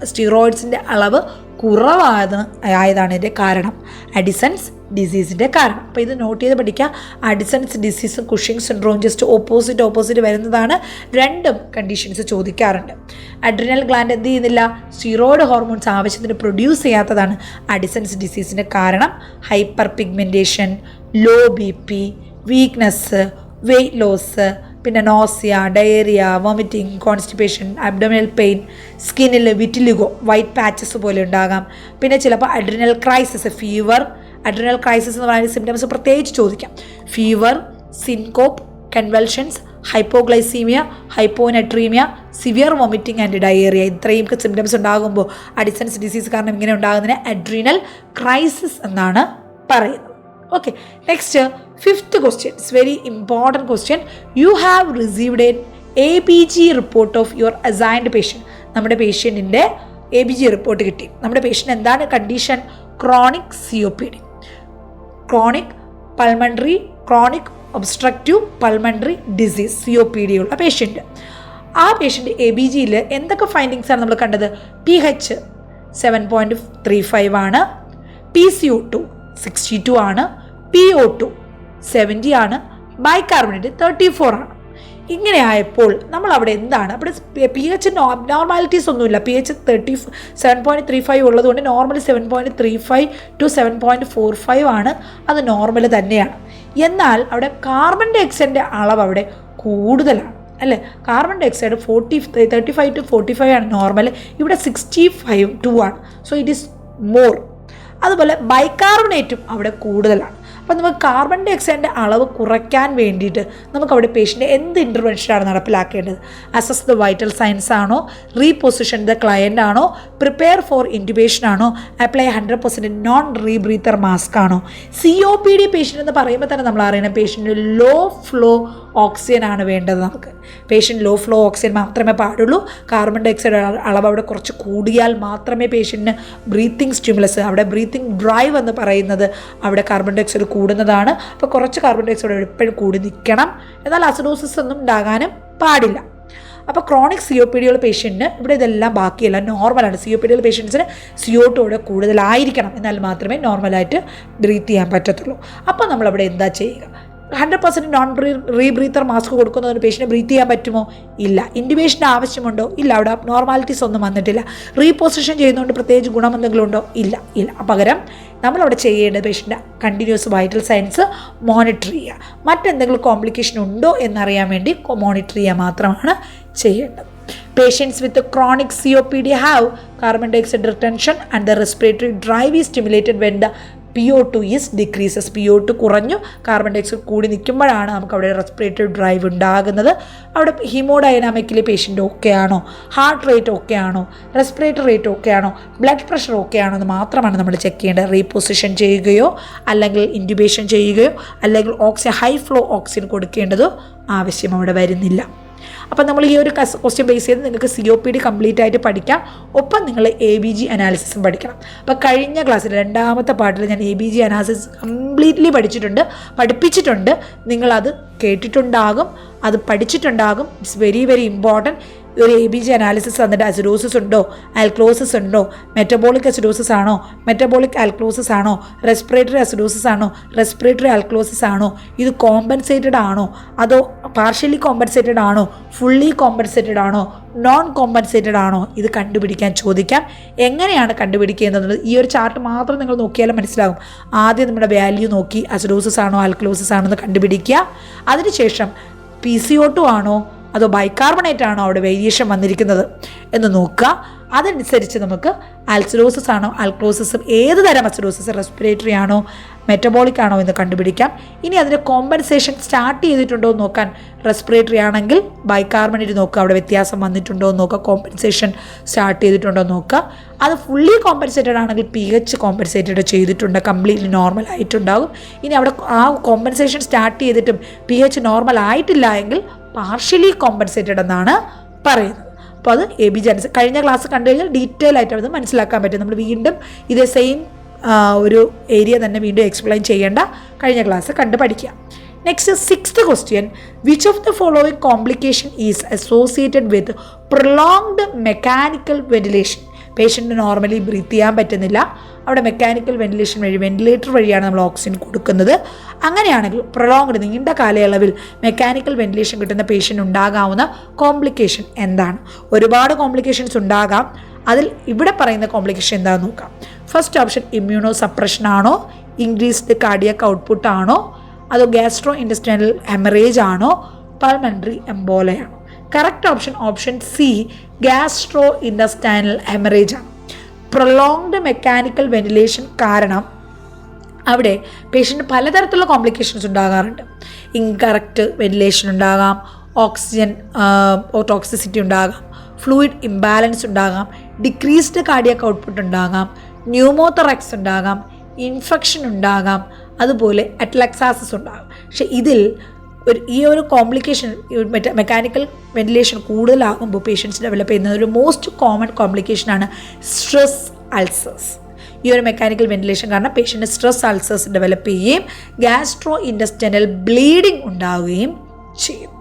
സ്റ്റീറോയിഡ്സിൻ്റെ അളവ് കുറവായതാണ് ഇതിൻ്റെ കാരണം, അഡിസൺസ് ഡിസീസിൻ്റെ കാരണം. അപ്പോൾ ഇത് നോട്ട് ചെയ്ത് പഠിക്കുക. അഡിസൺസ് ഡിസീസും കുഷിംഗ് സിൻഡ്രോം ജസ്റ്റ് ഓപ്പോസിറ്റ് വരുന്നതാണ്. രണ്ടും കണ്ടീഷൻസ് ചോദിക്കാറുണ്ട്. അഡ്രിനൽ ഗ്ലാൻഡ് എന്ത് ചെയ്യുന്നില്ല, സ്റ്റീറോയിഡ് ഹോർമോൺസ് ആവശ്യത്തിന് പ്രൊഡ്യൂസ് ചെയ്യാത്തതാണ് അഡിസൺസ് ഡിസീസിൻ്റെ കാരണം. Hyperpigmentation, low BP, weakness, weight loss, പിന്നെ nausea, diarrhoea, vomiting, constipation, abdominal pain, സ്കിന്നിൽ വിറ്റിലിഗോ, വൈറ്റ് പാച്ചസ് പോലെ ഉണ്ടാകാം. പിന്നെ ചിലപ്പോൾ adrenal crisis, fever. Adrenal crisis എന്ന് പറയുന്ന സിംറ്റംസ് പ്രത്യേകിച്ച് ചോദിക്കാം. Fever, syncope, convulsions, hypoglycaemia, hyponatraemia, severe vomiting and diarrhoea. ഇത്രയും സിംറ്റംസ് ഉണ്ടാകുമ്പോൾ അഡിസൺസ് ഡിസീസ് കാരണം ഇങ്ങനെ ഉണ്ടാകുന്നതിന് അഡ്രീനൽ ക്രൈസിസ് എന്നാണ് പറയുന്നത്. Okay, next, fifth question. It's very important question. You have received an ABG report of your assigned patient. നമ്മുടെ പേഷ്യൻറ്റിൻ്റെ ABG റിപ്പോർട്ട് കിട്ടി. നമ്മുടെ പേഷ്യൻ്റ് എന്താണ് condition? Chronic COPD, chronic obstructive pulmonary disease, COPD ഉള്ള പേഷ്യൻ്റ്. ആ പേഷ്യൻ്റ് ABGയിൽ എന്തൊക്കെ ഫൈൻഡിങ്സാണ് നമ്മൾ കണ്ടത്? pH 7.35 ആണ്, PCO2 62 ആണ്, PO2 70 ആണ്, ബൈകാർബണേറ്റ് 34 ആണ്. ഇങ്ങനെ ആയപ്പോൾ നമ്മൾ അവിടെ എന്താണ്, അവിടെ pH നോർമാലിറ്റീസ് ഒന്നുമില്ല. pH 7.35 ഉള്ളതുകൊണ്ട് നോർമലി 7.35 to 7.45 ആണ്, അത് നോർമൽ തന്നെയാണ്. എന്നാൽ അവിടെ കാർബൺ ഡൈ ഓക്സൈഡിൻ്റെ അളവ് അവിടെ കൂടുതലാണ് അല്ലേ? കാർബൺ ഡൈ ഓക്സൈഡ് 35 to 45 ആണ് നോർമൽ, ഇവിടെ 65 ആണ്. So it is more. അതുപോലെ ബൈകാർബണേറ്റും അവിടെ കൂടുതലാണ്. അപ്പോൾ നമുക്ക് കാർബൺ ഡൈ ഓക്സൈഡിൻ്റെ അളവ് കുറയ്ക്കാൻ വേണ്ടിയിട്ട് നമുക്കവിടെ പേഷ്യൻ്റ് എന്ത് ഇൻ്റർവെൻഷനാണ് നടപ്പിലാക്കേണ്ടത്? അസസ് ദ വൈറ്റൽ സൈൻസ് ആണോ, റീപൊസിഷൻ ദ ക്ലയൻ്റ് ആണോ, പ്രിപ്പയർ ഫോർ ഇൻറ്റുബേഷൻ ആണോ, അപ്ലൈ 100% നോൺ റീബ്രീത്തർ മാസ്ക് ആണോ? COPD പേഷ്യൻ്റ് എന്ന് പറയുമ്പോൾ തന്നെ നമ്മൾ അറിയണം പേഷ്യൻ്റ് ലോ ഫ്ലോ ഓക്സിജൻ ആണ് വേണ്ടത്. നമുക്ക് പേഷ്യൻ്റ് ലോ ഫ്ലോ ഓക്സിജൻ മാത്രമേ പാടുള്ളൂ. കാർബൺ ഡൈ ഓക്സൈഡ് അളവ് അവിടെ കുറച്ച് കൂടിയാൽ മാത്രമേ പേഷ്യൻറ്റിന് ബ്രീത്തിങ് സ്റ്റിമുലസ്, അവിടെ ബ്രീത്തിങ് ഡ്രൈവ് എന്ന് പറയുന്നത് അവിടെ കാർബൺ ഡൈ ഓക്സൈഡ് കൂടുന്നതാണ്. അപ്പോൾ കുറച്ച് കാർബൺ ഡൈ ഓക്സൈഡ് എപ്പോഴും കൂടി നിൽക്കണം. എന്നാൽ അസിഡോസിസ് ഒന്നും ഉണ്ടാകാനും പാടില്ല. അപ്പോൾ ക്രോണിക് COPD ഉള്ള പേഷ്യൻറ്റിന് ഇവിടെ ഇതെല്ലാം ബാക്കിയെല്ലാം നോർമലാണ്. COPD ഉള്ള പേഷ്യൻസിന് CO2 കൂടുതലായിരിക്കണം, എന്നാൽ മാത്രമേ നോർമലായിട്ട് ബ്രീത്ത് ചെയ്യാൻ പറ്റത്തുള്ളൂ. അപ്പോൾ നമ്മളവിടെ എന്താ ചെയ്യുക? 100% നോൺ റീബ്രീത്തർ മാസ്ക് കൊടുക്കുന്നതിന് പേഷ്യൻറ്റ് ബ്രീത്ത് ചെയ്യാൻ പറ്റുമോ? ഇല്ല. ഇൻറ്റുബേഷൻ്റെ ആവശ്യമുണ്ടോ? ഇല്ല. അവിടെ നോർമാലിറ്റീസ് ഒന്നും വന്നിട്ടില്ല. റീപൊസിഷൻ ചെയ്യുന്നതുകൊണ്ട് പ്രത്യേകിച്ച് ഗുണം എന്തെങ്കിലും ഉണ്ടോ? ഇല്ല. പകരം നമ്മളവിടെ ചെയ്യേണ്ടത് പേഷ്യൻ്റെ കണ്ടിന്യൂസ് വൈറ്റൽ സൈൻസ് മോണിറ്റർ ചെയ്യുക. മറ്റെന്തെങ്കിലും കോംപ്ലിക്കേഷൻ ഉണ്ടോ എന്നറിയാൻ വേണ്ടി മോണിറ്റർ ചെയ്യുക മാത്രമാണ് ചെയ്യേണ്ടത്. Patients with chronic COPD have carbon dioxide retention and the respiratory drive is stimulated when the PO2 is decreases. PO2 കുറഞ്ഞു, കാർബൺ ഡൈ ഓക്സൈഡ് കൂടി നിൽക്കുമ്പോഴാണ് നമുക്ക് അവിടെ റെസ്പിറേറ്ററി ഡ്രൈവ് ഉണ്ടാകുന്നത്. അവിടെ ഹീമോഡൈനാമിക്കലി പേഷ്യൻ്റ് ഓക്കെ ആണോ, ഹാർട്ട് റേറ്റ് ഓക്കെ ആണോ, റെസ്പിറേറ്ററി റേറ്റ് ഓക്കെ ആണോ, ബ്ലഡ് പ്രഷർ ഓക്കെ ആണോ എന്ന് മാത്രമാണ് നമ്മൾ ചെക്ക് ചെയ്യേണ്ടത്. റീപൊസിഷൻ ചെയ്യുകയോ അല്ലെങ്കിൽ ഇൻറ്റുബേഷൻ ചെയ്യുകയോ അല്ലെങ്കിൽ ഹൈ ഫ്ലോ ഓക്സിജൻ കൊടുക്കേണ്ടതോ ആവശ്യം അവിടെ വരുന്നില്ല. അപ്പോൾ നമ്മൾ ഈ ഒരു ക്വസ്റ്റ്യൻ ബേസ് ചെയ്ത് നിങ്ങൾക്ക് COPD കംപ്ലീറ്റ് ആയിട്ട് പഠിക്കാം. ഒപ്പം നിങ്ങൾ ABG അനാലിസിസും പഠിക്കണം. അപ്പോൾ കഴിഞ്ഞ ക്ലാസ്സിൽ രണ്ടാമത്തെ പാർട്ടിൽ ഞാൻ ABG അനാലിസിസ് കംപ്ലീറ്റ്ലി പഠിപ്പിച്ചിട്ടുണ്ട്. നിങ്ങളത് കേട്ടിട്ടുണ്ടാകും, അത് പഠിച്ചിട്ടുണ്ടാകും. It's very very important. ഒരു ABG അനാലിസിസ് തന്നിട്ട് അസിഡോസിസ് ഉണ്ടോ, ആൽക്ലോസിസ് ഉണ്ടോ, മെറ്റബോളിക് അസിഡോസിസ് ആണോ, മെറ്റബോളിക് ആൽക്ലോസിസ് ആണോ, റെസ്പിറേറ്ററി അസിഡോസിസ് ആണോ, റെസ്പിറേറ്ററി ആൽക്ലോസിസ് ആണോ, ഇത് കോമ്പൻസേറ്റഡ് ആണോ അതോ പാർഷ്യലി കോമ്പൻസേറ്റഡ് ആണോ, ഫുള്ളി കോമ്പൻസേറ്റഡ് ആണോ, നോൺ കോമ്പൻസേറ്റഡ് ആണോ, ഇത് കണ്ടുപിടിക്കാൻ ചോദിക്കാം. എങ്ങനെയാണ് കണ്ടുപിടിക്കുന്നത്? ഈ ഒരു ചാർട്ട് മാത്രം നിങ്ങൾ നോക്കിയാലും മനസ്സിലാകും. ആദ്യം നമ്മുടെ വാല്യൂ നോക്കി അസിഡോസിസ് ആണോ ആൽക്ലോസിസ് ആണോ എന്ന് കണ്ടുപിടിക്കുക. അതിനുശേഷം PCO2 ആണോ അതോ ബൈകാർബണേറ്റ് ആണോ അവിടെ വേരിയേഷൻ വന്നിരിക്കുന്നത് എന്ന് നോക്കുക. അതനുസരിച്ച് നമുക്ക് അസിഡോസിസ് ആണോ ആൽക്ലോസിസും ഏത് തരം അസിഡോസിസ്, റെസ്പിറേറ്ററി ആണോ മെറ്റബോളിക് ആണോ എന്ന് കണ്ടുപിടിക്കാം. ഇനി അതിൻ്റെ കോമ്പൻസേഷൻ സ്റ്റാർട്ട് ചെയ്തിട്ടുണ്ടോ എന്ന് നോക്കാൻ റെസ്പിറേറ്ററി ആണെങ്കിൽ ബൈകാർബണേറ്റ് നോക്കുക, അവിടെ വ്യത്യാസം വന്നിട്ടുണ്ടോ എന്ന് നോക്കുക, കോമ്പൻസേഷൻ സ്റ്റാർട്ട് ചെയ്തിട്ടുണ്ടോ എന്ന് നോക്കുക. അത് ഫുള്ളി കോമ്പൻസേറ്റഡ് ആണെങ്കിൽ pH കോമ്പൻസേറ്റഡ് ചെയ്തിട്ടുണ്ട്, കംപ്ലീറ്റ്ലി നോർമൽ ആയിട്ടുണ്ടാകും. ഇനി അവിടെ ആ കോമ്പൻസേഷൻ സ്റ്റാർട്ട് ചെയ്തിട്ടും pH നോർമൽ ആയിട്ടില്ല എങ്കിൽ പാർഷ്യലി കോമ്പൻസേറ്റഡ് എന്നാണ് പറയുന്നത്. അപ്പോൾ അത് ABG അനാലിസിസ് കഴിഞ്ഞ ക്ലാസ് കണ്ടു കഴിഞ്ഞാൽ ഡീറ്റെയിൽ ആയിട്ട് അത് മനസ്സിലാക്കാൻ പറ്റും. നമ്മൾ വീണ്ടും ഇതേ സെയിം ഒരു ഏരിയ തന്നെ വീണ്ടും എക്സ്പ്ലെയിൻ ചെയ്യേണ്ട, കഴിഞ്ഞ ക്ലാസ് കണ്ട് പഠിക്കുക. Next 6th question, which of the following complication is associated with prolonged mechanical ventilation? പേഷ്യൻറ്റിന് നോർമലി ബ്രീത്ത് ചെയ്യാൻ പറ്റുന്നില്ല, അവിടെ മെക്കാനിക്കൽ വെന്റിലേഷൻ വഴി വെന്റിലേറ്റർ വഴിയാണ് നമ്മൾ ഓക്സിജൻ കൊടുക്കുന്നത്. അങ്ങനെയാണെങ്കിൽ പ്രൊലോങ്ഡ് നീണ്ട കാലയളവിൽ മെക്കാനിക്കൽ വെന്റിലേഷൻ കിട്ടുന്ന പേഷ്യൻ്റ് ഉണ്ടാകാവുന്ന കോംപ്ലിക്കേഷൻ എന്താണ്? ഒരുപാട് കോംപ്ലിക്കേഷൻസ് ഉണ്ടാകാം. അതിൽ ഇവിടെ പറയുന്ന കോംപ്ലിക്കേഷൻ എന്താണെന്ന് നോക്കാം. ഫസ്റ്റ് ഓപ്ഷൻ ഇമ്മ്യൂണോ സപ്രഷൻ ആണോ, ഇൻക്രീസ്ഡ് കാർഡിയക് ഔട്ട്പുട്ട് ആണോ, അതോ ഗ്യാസ്ട്രോ ഇൻറ്റസ്റ്റൈനൽ ഹെമറേജ് ആണോ, പൾമണറി എംബോളയാണോ? Correct option C, gastrointestinal haemorrhage ആണ്. പ്രൊലോങ്ഡ് മെക്കാനിക്കൽ വെന്റിലേഷൻ കാരണം അവിടെ പേഷ്യൻ്റ് പലതരത്തിലുള്ള കോംപ്ലിക്കേഷൻസ് ഉണ്ടാകാറുണ്ട്. ഇൻകറക്റ്റ് വെന്റിലേഷൻ ഉണ്ടാകാം, ഓക്സിജൻ ടോക്സിസിറ്റി ഉണ്ടാകാം, ഫ്ലൂയിഡ് ഇംബാലൻസ് ഉണ്ടാകാം, ഡിക്രീസ്ഡ് കാർഡിയക് ഔട്ട്പുട്ട് ഉണ്ടാകാം, ന്യൂമോതൊറാക്സ് ഉണ്ടാകാം, ഇൻഫെക്ഷൻ ഉണ്ടാകാം, അതുപോലെ അറ്റ്ലക്സാസിസ് ഉണ്ടാകാം. പക്ഷെ ഇതിൽ ഈ ഒരു കോംപ്ലിക്കേഷൻ മെക്കാനിക്കൽ വെന്റിലേഷൻ കൂടുതലാകുമ്പോൾ പേഷ്യൻസ് ഡെവലപ്പ് ചെയ്യുന്ന ഒരു മോസ്റ്റ് കോമൺ കോംപ്ലിക്കേഷനാണ് സ്ട്രെസ് അൾസേഴ്സ്. ഈ ഒരു മെക്കാനിക്കൽ വെന്റിലേഷൻ കാരണം പേഷ്യൻ്റ് സ്ട്രെസ് അൾസേഴ്സ് ഡെവലപ്പ് ചെയ്യുകയും ഗ്യാസ്ട്രോ ഇൻറ്റസ്റ്റൈനൽ ബ്ലീഡിംഗ് ഉണ്ടാവുകയും ചെയ്യും.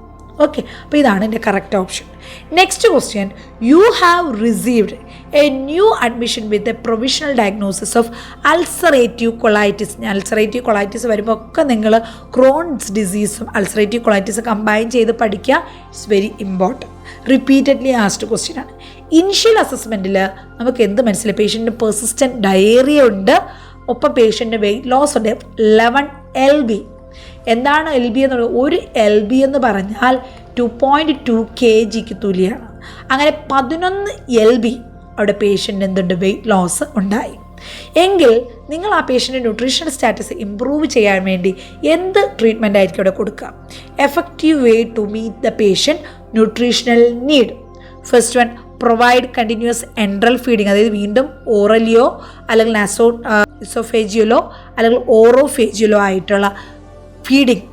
ഓക്കെ, അപ്പോൾ ഇതാണ് എൻ്റെ correct option. Next question, you have received A new admission with a provisional diagnosis of ulcerative colitis. Ulcerative colitis വരുമ്പോൾ ഒക്കെ നിങ്ങൾ ക്രോൺസ് ഡിസീസും അൾസറേറ്റീവ് കൊളൈറ്റിസ് കമ്പൈൻ ചെയ്ത് പഠിക്കുക. It's very important. Repeatedly ആസ്ഡ് question ആണ്. ഇനിഷ്യൽ അസസ്മെൻറ്റിൽ നമുക്ക് എന്ത് മനസ്സിലായി? പേഷ്യൻറ്റിന് പെർസിസ്റ്റൻറ്റ് ഡയേറിയ ഉണ്ട്, ഒപ്പം പേഷ്യൻറ്റിന് വെയിറ്റ് ലോസ് ഉണ്ട്. 11 LB. എന്താണ് LB എന്നുള്ളത്? ഒരു LB എന്ന് പറഞ്ഞാൽ 2.2 kgക്ക് തുല്യമാണ്. അങ്ങനെ 11 LB അവിടെ പേഷ്യൻ്റ് എന്തുണ്ട്? വെയിറ്റ് ലോസ് ഉണ്ടായി. എങ്കിൽ നിങ്ങൾ ആ പേഷ്യൻ്റെ ന്യൂട്രീഷണൽ സ്റ്റാറ്റസ് ഇമ്പ്രൂവ് ചെയ്യാൻ വേണ്ടി എന്ത് ട്രീറ്റ്മെൻ്റ് ആയിരിക്കും അവിടെ കൊടുക്കുക? Effective way to meet the patient nutritional need. First one, provide continuous enteral feeding, അതായത് വീണ്ടും ഓറലിയോ അല്ലെങ്കിൽ ഇസോഫേജിയലോ അല്ലെങ്കിൽ ഓറോഫേജിയലോ ആയിട്ടുള്ള feeding,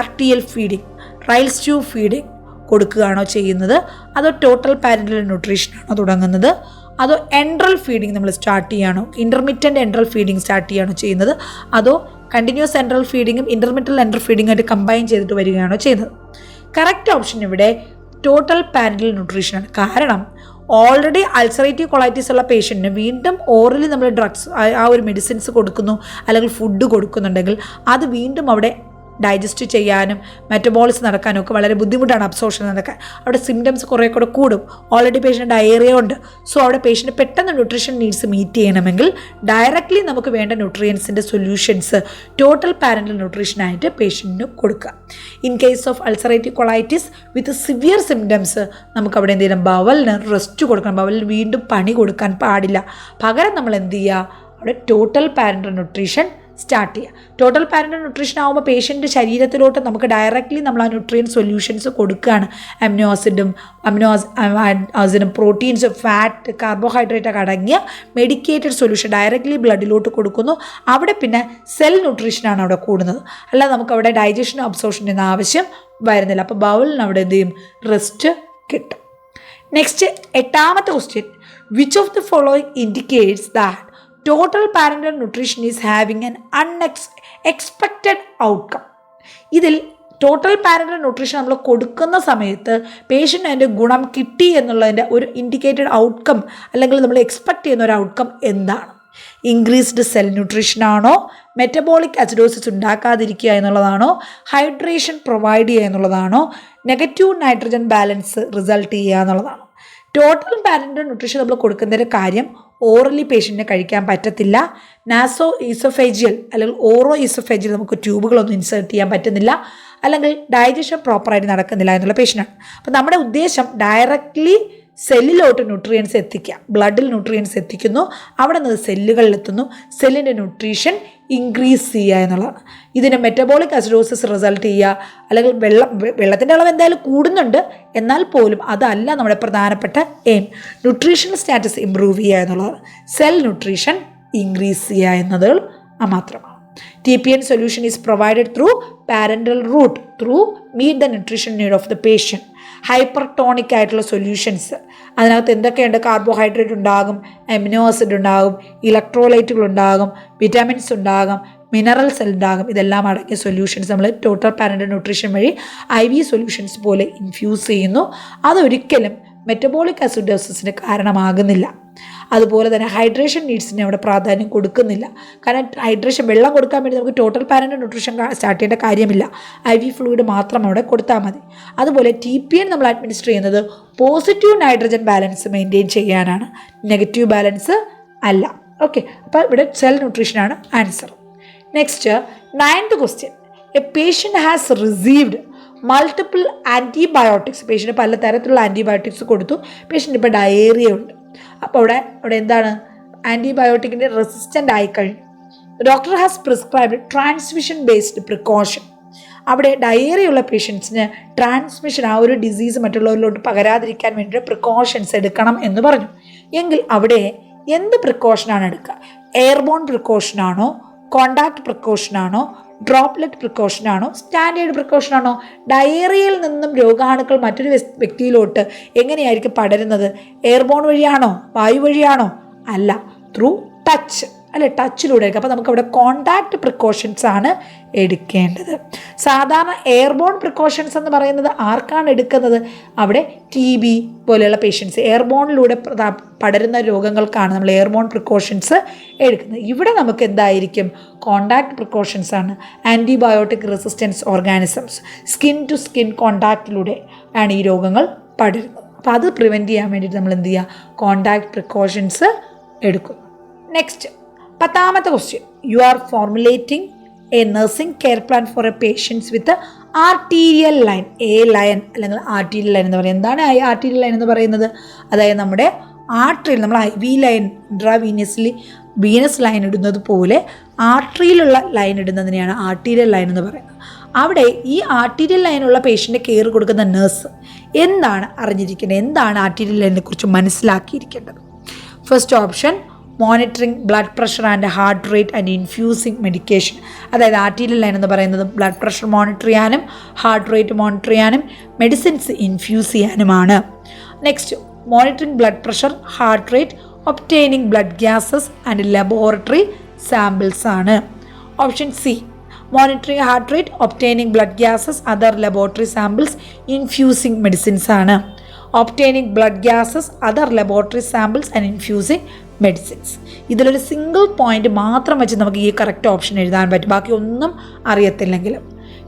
RTL feeding, Ryle's tube feeding കൊടുക്കുകയാണോ ചെയ്യുന്നത്? അതോ ടോട്ടൽ പാരൻ്റൽ ന്യൂട്രീഷനാണോ തുടങ്ങുന്നത്? അതോ എൻട്രൽ ഫീഡിങ് നമ്മൾ സ്റ്റാർട്ട് ചെയ്യുകയാണോ, ഇൻ്റർമിറ്റൻ്റ് എൻട്രൽ ഫീഡിങ് സ്റ്റാർട്ട് ചെയ്യുകയാണോ ചെയ്യുന്നത്? അതോ കണ്ടിന്യൂസ് എൻട്രൽ ഫീഡിങ്ങും ഇൻ്റർമിറ്റൻ്റ് എൻട്രൽ ഫീഡിങ്ങായിട്ട് കമ്പൈൻ ചെയ്തിട്ട് വരികയാണോ ചെയ്യുന്നത്? കറക്റ്റ് ഓപ്ഷൻ ഇവിടെ ടോട്ടൽ പാരൻ്റൽ ന്യൂട്രീഷനാണ്. കാരണം ഓൾറെഡി അൾസറേറ്റീവ് കൊളൈറ്റിസ് ഉള്ള പേഷ്യൻറ്റിന് വീണ്ടും ഓറലി നമ്മൾ ഡ്രഗ്സ് ആ ഒരു മെഡിസിൻസ് കൊടുക്കുന്നു അല്ലെങ്കിൽ ഫുഡ് കൊടുക്കുന്നുണ്ടെങ്കിൽ അത് വീണ്ടും അവിടെ ഡൈജസ്റ്റ് ചെയ്യാനും മെറ്റബോളിസം നടക്കാനും ഒക്കെ വളരെ ബുദ്ധിമുട്ടാണ്, അബ്സോർപ്ഷൻ നടക്കാൻ. അവിടെ സിംറ്റംസ് കുറേ കൂടെ കൂടും. ഓൾറെഡി പേഷ്യൻ്റ് ഡയേറിയ ഉണ്ട്. സോ അവിടെ പേഷ്യൻ്റ് പെട്ടെന്ന് ന്യൂട്രീഷൻ നീഡ്സ് മീറ്റ് ചെയ്യണമെങ്കിൽ ഡയറക്റ്റ്ലി നമുക്ക് വേണ്ട ന്യൂട്രിയൻസിൻ്റെ സൊല്യൂഷൻസ് ടോട്ടൽ പാരൻ്റൽ ന്യൂട്രീഷനായിട്ട് പേഷ്യൻറ്റിന് കൊടുക്കുക. In case of ulcerative colitis with severe symptoms നമുക്ക് അവിടെ എന്ത് ചെയ്യണം? ബവലിന് റെസ്റ്റ് കൊടുക്കണം. ബവലിന് വീണ്ടും പണി കൊടുക്കാൻ പാടില്ല. പകരം നമ്മൾ എന്ത് ചെയ്യുക? അവിടെ ടോട്ടൽ പാരൻ്റൽ ന്യൂട്രീഷൻ സ്റ്റാർട്ട് ചെയ്യുക. ടോട്ടൽ പാരൻ്റൽ ന്യൂട്രീഷൻ ആകുമ്പോൾ പേഷ്യൻ്റ് ശരീരത്തിലോട്ട് നമുക്ക് ഡയറക്റ്റ്ലി നമ്മൾ ആ ന്യൂട്രിയൻ സൊല്യൂഷൻസ് കൊടുക്കുകയാണ്. അമിനോ ആസിഡും പ്രോട്ടീൻസും ഫാറ്റ് കാർബോഹൈഡ്രേറ്റ് ഒക്കെ അടങ്ങിയ മെഡിക്കേറ്റഡ് സൊല്യൂഷൻ ഡയറക്റ്റ്ലി ബ്ലഡിലോട്ട് കൊടുക്കുന്നു. അവിടെ പിന്നെ സെൽ ന്യൂട്രീഷനാണ് അവിടെ കൂടുന്നത്. അല്ലാതെ നമുക്ക് അവിടെ ഡൈജഷനും അബ്സോർപ്ഷനും ഒന്നും ആവശ്യം വരുന്നില്ല. അപ്പോൾ ബൗളിന് അവിടെ എന്ത് ചെയ്യും? റെസ്റ്റ് കിട്ടും. നെക്സ്റ്റ് 8ാമത്തെ question, which of the following indicates that total parental nutrition is having an unexpected outcome? ഇതിൽ ടോട്ടൽ പാരൻ്റൽ ന്യൂട്രീഷൻ നമ്മൾ കൊടുക്കുന്ന സമയത്ത് പേഷ്യൻ്റ് അതിൻ്റെ ഗുണം കിട്ടി എന്നുള്ളതിൻ്റെ ഒരു ഇൻഡിക്കേറ്റഡ് ഔട്ട്കം അല്ലെങ്കിൽ നമ്മൾ എക്സ്പെക്റ്റ് ചെയ്യുന്ന ഒരു ഔട്ട്കം എന്താണ്? ഇൻക്രീസ്ഡ് സെൽ ന്യൂട്രീഷൻ ആണോ, മെറ്റബോളിക് അസിഡോസിസ് ഉണ്ടാക്കാതിരിക്കുക എന്നുള്ളതാണോ, ഹൈഡ്രേഷൻ പ്രൊവൈഡ് ചെയ്യുക എന്നുള്ളതാണോ, നെഗറ്റീവ് നൈട്രജൻ ബാലൻസ് റിസൾട്ട് ചെയ്യുക എന്നുള്ളതാണോ? ടോട്ടൽ പാരൻ്റൽ ന്യൂട്രീഷൻ നമ്മൾ കൊടുക്കുന്നതിൻ്റെ കാര്യം ഓറലി പേഷ്യൻറ്റിന് കഴിക്കാൻ പറ്റത്തില്ല. നാസോ ഈസോഫേജിയൽ അല്ലെങ്കിൽ ഓറോ ഈസോഫേജിയൽ നമുക്ക് ട്യൂബുകളൊന്നും ഇൻസേർട്ട് ചെയ്യാൻ പറ്റുന്നില്ല, അല്ലെങ്കിൽ ഡൈജഷൻ പ്രോപ്പറായിട്ട് നടക്കുന്നില്ല എന്നുള്ള പേഷ്യൻ്റാണ്. അപ്പോൾ നമ്മുടെ ഉദ്ദേശം ഡയറക്റ്റ്ലി സെല്ലിലോട്ട് ന്യൂട്രിയൻസ് എത്തിക്കുക, ബ്ലഡിൽ ന്യൂട്രിയൻസ് എത്തിക്കുന്നു, അവിടെ നിന്ന് സെല്ലുകളിലെത്തുന്നു, സെല്ലിൻ്റെ ന്യൂട്രീഷൻ ഇൻക്രീസ് ചെയ്യുക എന്നുള്ളതാണ്. ഇതിന് മെറ്റബോളിക് അസിഡോസിസ് റിസൾട്ട് ചെയ്യുക, അല്ലെങ്കിൽ വെള്ളത്തിൻ്റെ അളവ് എന്തായാലും കൂടുന്നുണ്ട്, എന്നാൽ പോലും അതല്ല നമ്മുടെ പ്രധാനപ്പെട്ട എയിം. ന്യൂട്രീഷൻ സ്റ്റാറ്റസ് ഇമ്പ്രൂവ് ചെയ്യുക എന്നുള്ളതാണ്. സെൽ ന്യൂട്രീഷൻ ഇൻക്രീസ് ചെയ്യുക എന്നത് മാത്രമാണ്. TPN solution is provided through parenteral route through meet the nutrition need of the patient. Hypertonic ആയിട്ടുള്ള സൊല്യൂഷൻസ്, അതിനകത്ത് എന്തൊക്കെയുണ്ട്? കാർബോഹൈഡ്രേറ്റ് ഉണ്ടാകും, അമിനോ ആസിഡ് ഉണ്ടാകും, ഇലക്ട്രോലൈറ്റുകൾ ഉണ്ടാകും, വിറ്റാമിൻസ് ഉണ്ടാകും, മിനറൽസ് ഉണ്ടാകും. ഇതെല്ലാം അടങ്ങിയ സൊല്യൂഷൻസ് നമ്മൾ ടോട്ടൽ പാരൻ്റൽ ന്യൂട്രീഷൻ വഴി IV സൊല്യൂഷൻസ് പോലെ ഇൻഫ്യൂസ് ചെയ്യുന്നു. അതൊരിക്കലും മെറ്റബോളിക് അസിഡോസിസിന് കാരണമാകുന്നില്ല. അതുപോലെ തന്നെ ഹൈഡ്രേഷൻ നീഡ്സിന് അവിടെ പ്രാധാന്യം കൊടുക്കുന്നില്ല. കാരണം ഹൈഡ്രേഷൻ, വെള്ളം കൊടുക്കാൻ വേണ്ടി നമുക്ക് ടോട്ടൽ പാരൻ്റൽ ന്യൂട്രീഷൻ സ്റ്റാർട്ട് ചെയ്യേണ്ട കാര്യമില്ല. IV ഫ്ലൂയിഡ് മാത്രം അവിടെ കൊടുത്താൽ മതി. അതുപോലെ TPN നമ്മൾ അഡ്മിനിസ്റ്റർ ചെയ്യുന്നത് പോസിറ്റീവ് നൈട്രജൻ ബാലൻസ് മെയിൻറ്റെയിൻ ചെയ്യാനാണ്, നെഗറ്റീവ് ബാലൻസ് അല്ല. ഓക്കെ, അപ്പോൾ ഇവിടെ സെൽ ന്യൂട്രീഷനാണ് answer. Next 9th question. A patient has received multiple antibiotics. Patient പല തരത്തിലുള്ള ആൻറ്റിബയോട്ടിക്സ് കൊടുത്തു, പേഷ്യൻ്റ് ഇപ്പോൾ ഡയേറിയ ഉണ്ട്. അപ്പോൾ അവിടെ എന്താണ്? ആൻറ്റിബയോട്ടിക്കിൻ്റെ റെസിസ്റ്റൻ്റ് ആയിക്കഴിഞ്ഞു. Doctor has prescribed transmission based precaution. അവിടെ ഡയേറിയുള്ള പേഷ്യൻസിന് ട്രാൻസ്മിഷൻ, ആ ഒരു ഡിസീസ് മറ്റുള്ളവരിലോട്ട് പകരാതിരിക്കാൻ വേണ്ടി പ്രിക്കോഷൻസ് എടുക്കണം എന്ന് പറഞ്ഞു. എങ്കിൽ അവിടെ എന്ത് പ്രിക്കോഷനാണ് എടുക്കുക? എയർബോൺ പ്രിക്കോഷനാണോ, കോണ്ടാക്ട് പ്രിക്കോഷനാണോ, ഡ്രോപ്ലെറ്റ് പ്രിക്കോഷനാണോ, സ്റ്റാൻഡേർഡ് പ്രിക്കോഷനാണോ? ഡയേറിയയിൽ നിന്നും രോഗാണുക്കൾ മറ്റൊരു വ്യക്തിയിലോട്ട് എങ്ങനെയായിരിക്കും പടരുന്നത്? എയർബോൺ വഴിയാണോ, വായു വഴിയാണോ? അല്ല, ത്രൂ ടച്ച്, അല്ലെ, ടച്ചിലൂടെ എടുക്കുക. അപ്പോൾ നമുക്കവിടെ കോണ്ടാക്ട് പ്രിക്കോഷൻസ് ആണ് എടുക്കേണ്ടത്. സാധാരണ എയർബോൺ പ്രിക്കോഷൻസ് എന്ന് പറയുന്നത് ആർക്കാണ് എടുക്കുന്നത്? അവിടെ TB പോലെയുള്ള പേഷ്യൻസ്, എയർബോണിലൂടെ പടരുന്ന രോഗങ്ങൾക്കാണ് നമ്മൾ എയർബോൺ പ്രിക്കോഷൻസ് എടുക്കുന്നത്. ഇവിടെ നമുക്ക് എന്തായിരിക്കും? കോണ്ടാക്ട് പ്രിക്കോഷൻസ് ആണ്. Antibiotic resistance organisms, skin to skin കോണ്ടാക്റ്റിലൂടെ ആണ് ഈ രോഗങ്ങൾ പടരുന്നത്. അപ്പോൾ അത് പ്രിവെൻറ്റ് ചെയ്യാൻ വേണ്ടിയിട്ട് നമ്മൾ എന്ത് ചെയ്യുക? കോണ്ടാക്ട് പ്രിക്കോഷൻസ് എടുക്കുന്നു. Next 10th question. You are formulating a nursing care plan for a patients with arterial line. Line അല്ലെങ്കിൽ ആർട്ടീരിയൽ ലൈൻ എന്ന് പറയുന്നത് എന്താണ്? ആർട്ടീരിയൽ ലൈൻ എന്ന് പറയുന്നത് അതായത് നമ്മുടെ ആർട്ടറിയിൽ നമ്മൾ IV line, intravenously venous line ഇടുന്നത് പോലെ ആർട്ടറിയിലുള്ള ലൈൻ ഇടുന്നതിനെയാണ് ആർട്ടീരിയൽ ലൈൻ എന്ന് പറയുന്നത്. അവിടെ ഈ ആർട്ടീരിയൽ ലൈനുള്ള പേഷ്യൻ്റ് കെയർ കൊടുക്കുന്ന നഴ്സ് എന്താണ് അറിഞ്ഞിരിക്കേണ്ടത്? എന്താണ് ആർട്ടീരിയൽ ലൈനിനെ കുറിച്ച് മനസ്സിലാക്കിയിരിക്കേണ്ടത്? First option, monitoring blood pressure and heart rate and infusing medication. അതായത് ആർട്ടീരിയൽ ലൈൻ എന്ന് പറയുന്നത് ബ്ലഡ് പ്രഷർ മോണിറ്റർ ചെയ്യാനും ഹാർട്ട് റേറ്റ് മോണിറ്റർ ചെയ്യാനും മെഡിസിൻസ് ഇൻഫ്യൂസ് ചെയ്യാനുമാണ്. Next, monitoring blood pressure, heart rate, obtaining blood gases and laboratory samples ആണ്. Option C, monitoring heart rate, obtaining blood gases, other laboratory samples, infusing medicines ആണ്. Obtaining blood gases, other laboratory samples and infusing medicines. ഇതിലൊരു സിംഗിൾ പോയിന്റ് മാത്രം വെച്ച് നമുക്ക് ഈ കറക്റ്റ് ഓപ്ഷൻ എഴുതാൻ പറ്റും. ബാക്കി ഒന്നും അറിയത്തില്ലെങ്കിലും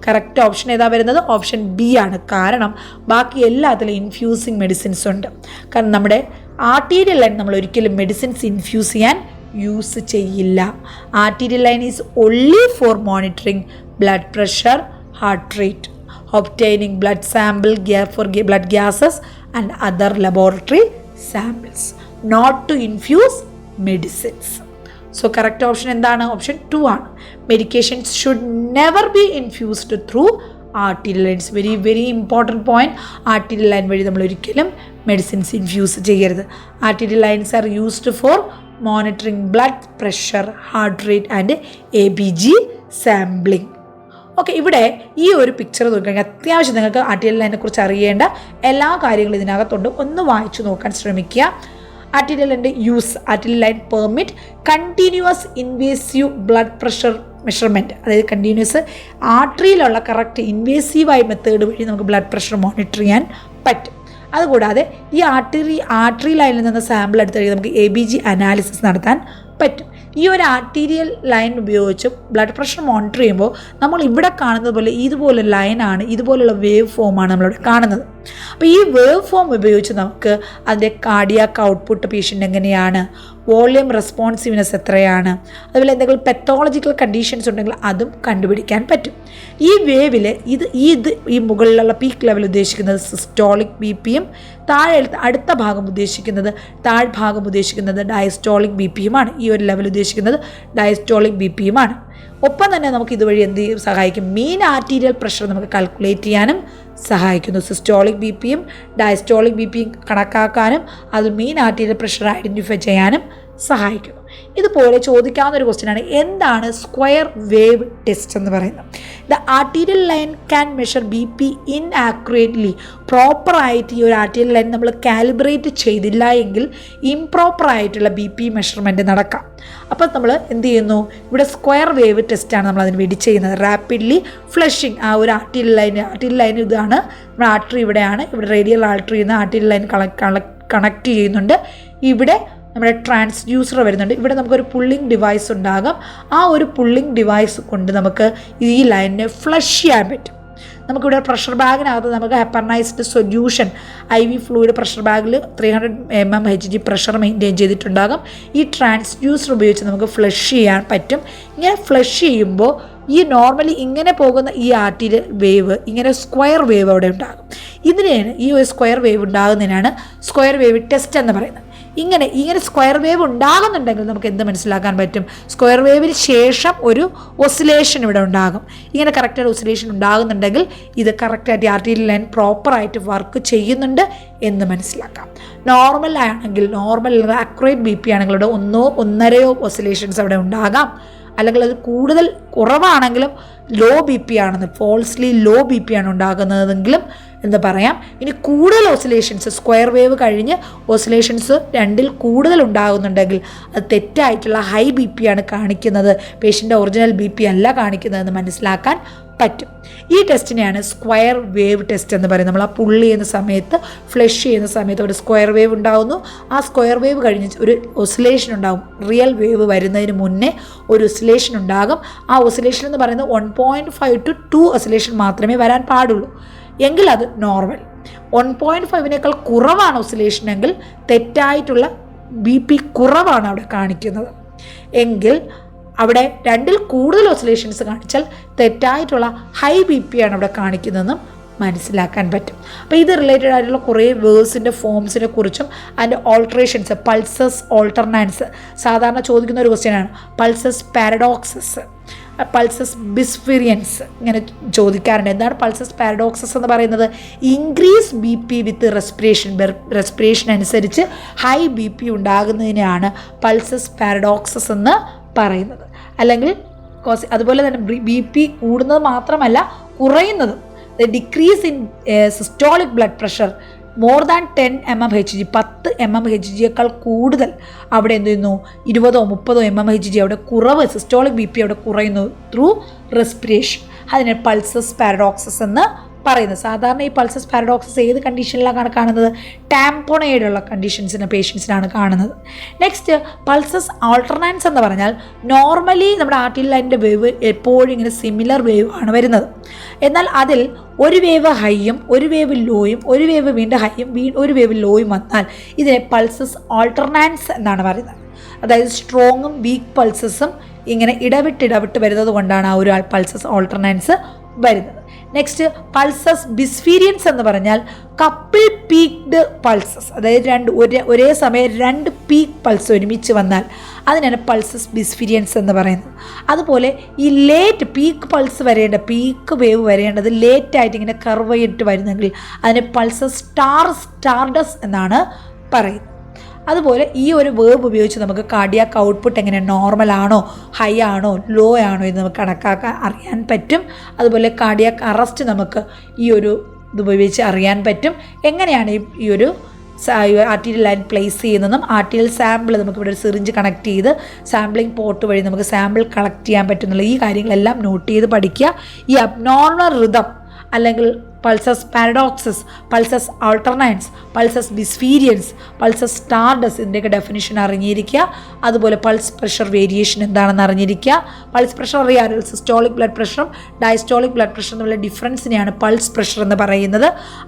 കറക്റ്റ് ഓപ്ഷൻ ഏതാ വരുന്നത്? ഓപ്ഷൻ ബി ആണ്. കാരണം ബാക്കി എല്ലാത്തിലും ഇൻഫ്യൂസിങ് മെഡിസിൻസ് ഉണ്ട്. കാരണം നമ്മുടെ ആർട്ടീരിയൽ ലൈൻ നമ്മൾ ഒരിക്കലും മെഡിസിൻസ് ഇൻഫ്യൂസ് ചെയ്യാൻ യൂസ് ചെയ്യില്ല. Arterial line is only for monitoring blood pressure, heart rate, obtaining blood sample for blood gases and other laboratory samples, not to infuse medicines. So correct option എന്താണ്? ഓപ്ഷൻ 2 ആണ്. Medications should never be infused through arterial lines. Very very important point. Arterial line വഴി നമ്മൾ ഒരിക്കലും മെഡിസിൻസ് ഇൻഫ്യൂസ് ചെയ്യരുത്. Arterial lines are used for monitoring blood pressure, heart rate and ABG sampling. Okay, ഇവിടെ ഈ ഒരു പിക്ചർ നോക്കിക്കഴിഞ്ഞാൽ അത്യാവശ്യം നിങ്ങൾക്ക് ആർട്ടീരിയൽ ലൈനെ കുറിച്ച് അറിയേണ്ട എല്ലാ കാര്യങ്ങളും ഇതിനകത്തുണ്ട്. ഒന്ന് വായിച്ചു നോക്കാൻ ശ്രമിക്കുക. ആർട്ടീരിയൽ ലൈൻ്റെ use. Arterial line permit continuous invasive blood pressure measurement, അതായത് കണ്ടിന്യൂസ് ആർട്ടറിയിലുള്ള കറക്റ്റ് ഇൻവേസീവായ മെത്തേഡ് വഴി നമുക്ക് ബ്ലഡ് പ്രഷർ മോണിറ്റർ ചെയ്യാൻ പറ്റും. അതുകൂടാതെ ഈ ആർട്ടറി ലൈനിൽ നിന്ന് സാമ്പിൾ എടുത്ത് കഴിഞ്ഞാൽ നമുക്ക് ABG അനാലിസിസ് നടത്താൻ പറ്റും. ഈ ഒരു ആർട്ടീരിയൽ ലൈൻ ഉപയോഗിച്ച് ബ്ലഡ് പ്രഷർ മോണിറ്റർ ചെയ്യുമ്പോൾ നമ്മൾ ഇവിടെ കാണുന്നത് പോലെ ഇതുപോലെ ലൈനാണ്, ഇതുപോലുള്ള വേവ് ഫോമാണ് നമ്മളിവിടെ കാണുന്നത്. അപ്പോൾ ഈ വേവ് ഫോം ഉപയോഗിച്ച് നമുക്ക് അതിൻ്റെ കാർഡിയാക് ഔട്ട്പുട്ട് പേഷ്യൻ്റ് എങ്ങനെയാണ്, വോളിയം റെസ്പോൺസീവ്നെസ് എത്രയാണ്, അതുപോലെ എന്തെങ്കിലും പെത്തോളജിക്കൽ കണ്ടീഷൻസ് ഉണ്ടെങ്കിൽ അതും കണ്ടുപിടിക്കാൻ പറ്റും. ഈ വേവിൽ ഈ മുകളിലുള്ള പീക്ക് ലെവൽ ഉദ്ദേശിക്കുന്നത് സിസ്റ്റോളിക് BPയും അടുത്ത ഭാഗം ഉദ്ദേശിക്കുന്നത് ഡയസ്റ്റോളിക് BPയുമാണ്. ഈ ഒരു ലെവൽ ഉദ്ദേശിക്കുന്നത് ഡയസ്റ്റോളിക് BPയുമാണ്. ഒപ്പം തന്നെ നമുക്ക് ഇതുവഴി എന്ത് സഹായിക്കും, മീൻ ആർട്ടീരിയൽ പ്രഷർ നമുക്ക് കാൽക്കുലേറ്റ് ചെയ്യാനും സഹായിക്കുന്നു. സിസ്റ്റോളിക് BPയും ഡയസ്റ്റോളിക് BPയും കണക്കാക്കാനും അത് മീൻ ആർട്ടീരിയൽ പ്രഷർ ഐഡൻറ്റിഫൈ ചെയ്യാനും സഹായിക്കുന്നു. ഇതുപോലെ ചോദിക്കാവുന്ന ഒരു ക്വസ്റ്റ്യനാണ്, എന്താണ് സ്ക്വയർ വേവ് ടെസ്റ്റ് എന്ന് പറയുന്നത്? The arterial line can measure BP ഇൻആക്യുറേറ്റ്ലി. പ്രോപ്പറായിട്ട് ഈ ഒരു ആർട്ടീരിയൽ ലൈൻ നമ്മൾ കാലിബ്രേറ്റ് ചെയ്തില്ല എങ്കിൽ ഇംപ്രോപ്പറായിട്ടുള്ള BP മെഷർമെൻറ്റ് നടക്കാം. അപ്പോൾ നമ്മൾ എന്ത് ചെയ്യുന്നു, ഇവിടെ സ്ക്വയർ വേവ് ടെസ്റ്റാണ് നമ്മൾ അതിന് വേണ്ടി ചെയ്യുന്നത്. റാപ്പിഡ്ലി ഫ്ലഷിങ് ആ ഒരു ആർട്ടീരിയൽ ലൈൻ ഇതാണ്, നമ്മുടെ ആർട്ടറി ഇവിടെയാണ്, ഇവിടെ റേഡിയൽ ആർട്ടറിയിൽ നിന്ന് ആർട്ടീരിയൽ ലൈൻ കണക്ട് ചെയ്യുന്നുണ്ട്. ഇവിടെ നമ്മുടെ ട്രാൻസ്ഡ്യൂസർ വരുന്നുണ്ട്. ഇവിടെ നമുക്കൊരു പുള്ളിങ് ഡിവൈസ് ഉണ്ടാകും. ആ ഒരു പുള്ളിങ് ഡിവൈസ് കൊണ്ട് നമുക്ക് ഈ ലൈനിനെ ഫ്ലഷ് ചെയ്യാൻ പറ്റും. നമുക്കിവിടെ പ്രഷർ ബാഗിനകത്ത് നമുക്ക് ഹെപ്പർനൈസ്ഡ് സൊല്യൂഷൻ IV ഫ്ലൂയിഡ് പ്രഷർ ബാഗിൽ 300 mmHg പ്രഷർ മെയിൻറ്റെയിൻ ചെയ്തിട്ടുണ്ടാകും. ഈ ട്രാൻസ്ഡ്യൂസർ ഉപയോഗിച്ച് നമുക്ക് ഫ്ലഷ് ചെയ്യാൻ പറ്റും. ഇങ്ങനെ ഫ്ലഷ് ചെയ്യുമ്പോൾ ഈ നോർമലി ഇങ്ങനെ പോകുന്ന ഈ ആർട്ടീരിയൽ വേവ് ഇങ്ങനെ സ്ക്വയർ വേവ് അവിടെ ഉണ്ടാകും. ഇതിനെയാണ് ഈ ഒരു സ്ക്വയർ വേവ് ഉണ്ടാകുന്നതിനാണ് സ്ക്വയർ വേവ് ടെസ്റ്റ് എന്ന് പറയുന്നത്. ഇങ്ങനെ സ്ക്വയർ വേവ് ഉണ്ടാകുന്നുണ്ടെങ്കിൽ നമുക്ക് എന്ത് മനസ്സിലാക്കാൻ പറ്റും, സ്ക്വയർ വേവിന് ശേഷം ഒരു ഒസിലേഷൻ ഇവിടെ ഉണ്ടാകും. ഇങ്ങനെ കറക്റ്റായിട്ട് ഒസിലേഷൻ ഉണ്ടാകുന്നുണ്ടെങ്കിൽ ഇത് കറക്റ്റായിട്ട് ആർട്ടീരിയൽ ലൈൻ പ്രോപ്പറായിട്ട് വർക്ക് ചെയ്യുന്നുണ്ട് എന്ന് മനസ്സിലാക്കാം. നോർമൽ അക്യുറേറ്റ് BP ആണെങ്കിൽ ഇവിടെ 1-1.5 ഒസിലേഷൻസ് അവിടെ ഉണ്ടാകാം. അല്ലെങ്കിൽ അത് കൂടുതൽ കുറവാണെങ്കിലും ലോ BP ആണെന്ന്, ഫോൾസ്ലി ലോ BP ആണ് ഉണ്ടാകുന്നതെങ്കിലും എന്ന് പറയാം. ഇനി കൂടുതൽ ഓസിലേഷൻസ്, സ്ക്വയർ വേവ് കഴിഞ്ഞ് ഓസിലേഷൻസ് 2ൽ കൂടുതൽ ഉണ്ടാകുന്നുണ്ടെങ്കിൽ അത് തെറ്റായിട്ടുള്ള ഹൈ BP ആണ് കാണിക്കുന്നത്, പേഷ്യൻ്റെ ഒറിജിനൽ BP അല്ല കാണിക്കുന്നതെന്ന് മനസ്സിലാക്കാൻ പറ്റും. ഈ ടെസ്റ്റിനെയാണ് സ്ക്വയർ വേവ് ടെസ്റ്റ് എന്ന് പറയുന്നത്. നമ്മൾ ആ പുള്ളി ചെയ്യുന്ന സമയത്ത്, ഫ്ലഷ് ചെയ്യുന്ന സമയത്ത് ഒരു സ്ക്വയർ വേവ് ഉണ്ടാകുന്നു. ആ സ്ക്വയർ വേവ് കഴിഞ്ഞ് ഒരു ഒസിലേഷൻ ഉണ്ടാകും. റിയൽ വേവ് വരുന്നതിന് മുന്നേ ഒരു ഒസിലേഷൻ ഉണ്ടാകും. ആ ഒസിലേഷൻ എന്ന് പറയുന്നത് 1.5 to 2 ഒസിലേഷൻ മാത്രമേ വരാൻ പാടുള്ളൂ. എങ്കിൽ അത് നോർമൽ. 1.5നേക്കാൾ കുറവാണ് ഒസിലേഷൻ എങ്കിൽ തെറ്റായിട്ടുള്ള BP കുറവാണ് അവിടെ കാണിക്കുന്നത്. എങ്കിൽ അവിടെ 2ൽ കൂടുതൽ ഓസിലേഷൻസ് കാണിച്ചാൽ തെറ്റായിട്ടുള്ള ഹൈ BP ആണ് അവിടെ കാണിക്കുന്നതെന്നും മനസ്സിലാക്കാൻ പറ്റും. അപ്പോൾ ഇത് റിലേറ്റഡ് ആയിട്ടുള്ള കുറേ വേർഡ്സിൻ്റെ ഫോംസിനെ കുറിച്ചും അതിൻ്റെ ഓൾട്ടറേഷൻസ്, പൾസസ്, ഓൾട്ടർനാൻസ് സാധാരണ ചോദിക്കുന്ന ഒരു ക്വസ്റ്റ്യനാണ്. പൾസസ് പാരഡോക്സസ്, പൾസസ് ബിസ്ഫിറിയൻസ് ഇങ്ങനെ ചോദിക്കാറുണ്ട്. എന്താണ് പൾസസ് പാരഡോക്സസ് എന്ന് പറയുന്നത്? ഇൻക്രീസ് BP വിത്ത് റെസ്പിറേഷൻ അനുസരിച്ച് ഹൈ BP ഉണ്ടാകുന്നതിനെയാണ് പൾസസ് പാരഡോക്സസ് എന്ന് പറയുന്നത്. അല്ലെങ്കിൽ അതുപോലെ തന്നെ BP കൂടുന്നത് മാത്രമല്ല കുറയുന്നതും, decrease in systolic blood pressure more than 10 mmHg, 10 mmHgയേക്കാൾ കൂടുതൽ അവിടെ എന്ത് ചെയ്യുന്നു, 20-30 mmHg അവിടെ കുറവ്, സിസ്റ്റോളിക് BP അവിടെ കുറയുന്നു ത്രൂ റെസ്പിറേഷൻ. അതിനെ പൾസസ് പാരഡോക്സസ് എന്ന് പറയുന്നത്. സാധാരണ ഈ പൾസസ് പാരഡോക്സസ് ഏത് കണ്ടീഷനിലാണ് കാണുന്നത്? ടാംപോണേഡുള്ള പേഷ്യൻസിനാണ് കാണുന്നത്. നെക്സ്റ്റ് പൾസസ് ആൾട്ടർനാൻസ് എന്ന് പറഞ്ഞാൽ നോർമലി നമ്മുടെ ആർട്ടീരിയൽ ലൈനിൻ്റെ വേവ് എപ്പോഴും ഇങ്ങനെ സിമിലർ വേവ് ആണ് വരുന്നത്. എന്നാൽ അതിൽ ഒരു വേവ് ഹൈയും ഒരു വേവ് ലോയും ഒരു വേവ് വീണ്ടും ഹൈയും ഒരു വേവ് ലോയും വന്നാൽ ഇതിനെ പൾസസ് ആൾട്ടർനാൻസ് എന്നാണ് പറയുന്നത്. അതായത് സ്ട്രോങ്ങും വീക്ക് പൾസസും ഇങ്ങനെ ഇടവിട്ട് വരുന്നത് കൊണ്ടാണ് ആ ഒരു പൾസസ് ആൾട്ടർനാൻസ് വരുന്നത്. നെക്സ്റ്റ് പൾസസ് ബിസ്ഫീരിയൻസ് എന്ന് പറഞ്ഞാൽ കപ്പിൾ പീക്ഡ് പൾസസ്, അതായത് ഒരേ സമയം 2 പീക്ക് പൾസ് ഒരുമിച്ച് വന്നാൽ അതിനാണ് പൾസസ് ബിസ്ഫീരിയൻസ് എന്ന് പറയുന്നത്. അതുപോലെ ഈ late peak pulse peak wave വരേണ്ടത് ലേറ്റായിട്ട് ഇങ്ങനെ കർവ് ചെയ്തിട്ട് വരുന്നെങ്കിൽ അതിന് പൾസസ് സ്റ്റാർഡസ് എന്നാണ് പറയുന്നത്. അതുപോലെ ഈ ഒരു വേർബ് ഉപയോഗിച്ച് നമുക്ക് കാർഡിയാക് ഔട്ട്പുട്ട് എങ്ങനെ നോർമൽ ആണോ ഹൈ ആണോ ലോ ആണോ എന്ന് നമുക്ക് കണക്കാക്കാൻ അറിയാൻ പറ്റും. അതുപോലെ കാർഡിയാക് അറസ്റ്റ് നമുക്ക് ഈ ഒരു ഇത് ഉപയോഗിച്ച് അറിയാൻ പറ്റും. എങ്ങനെയാണ് ഈ ഒരു ആർട്ടീരിയൽ ലൈൻ പ്ലേസ് ചെയ്യുന്നതും ആർട്ടീരിയൽ സാമ്പിൾ നമുക്കിവിടെ ഒരു സിറിഞ്ച് കണക്ട് ചെയ്ത് സാമ്പിളിംഗ് പോർട്ട് വഴി നമുക്ക് സാമ്പിൾ കളക്ട് ചെയ്യാൻ പറ്റുന്നുള്ള ഈ കാര്യങ്ങളെല്ലാം നോട്ട് ചെയ്ത് പഠിക്കുക. ഈ അബ്നോർമൽ റിതം അല്ലെങ്കിൽ pulsus paradoxus, pulsus alternans, pulsus bisferiens, pulsus tardus, ഇതിൻ്റെയൊക്കെ ഡെഫിനിഷൻ അറിഞ്ഞിരിക്കുക. അതുപോലെ പൾസ് പ്രഷർ വേരിയേഷൻ എന്താണെന്ന് അറിഞ്ഞിരിക്കുക. പൾസ് പ്രഷർ അറിയാമല്ലോ, സിസ്റ്റോളിക് ബ്ലഡ് പ്രഷറും ഡയസ്റ്റോളിക് ബ്ലഡ് പ്രഷറും തമ്മിലുള്ള ഡിഫറൻസിനെയാണ് പൾസ് പ്രഷർ എന്ന് പറയുന്നത്.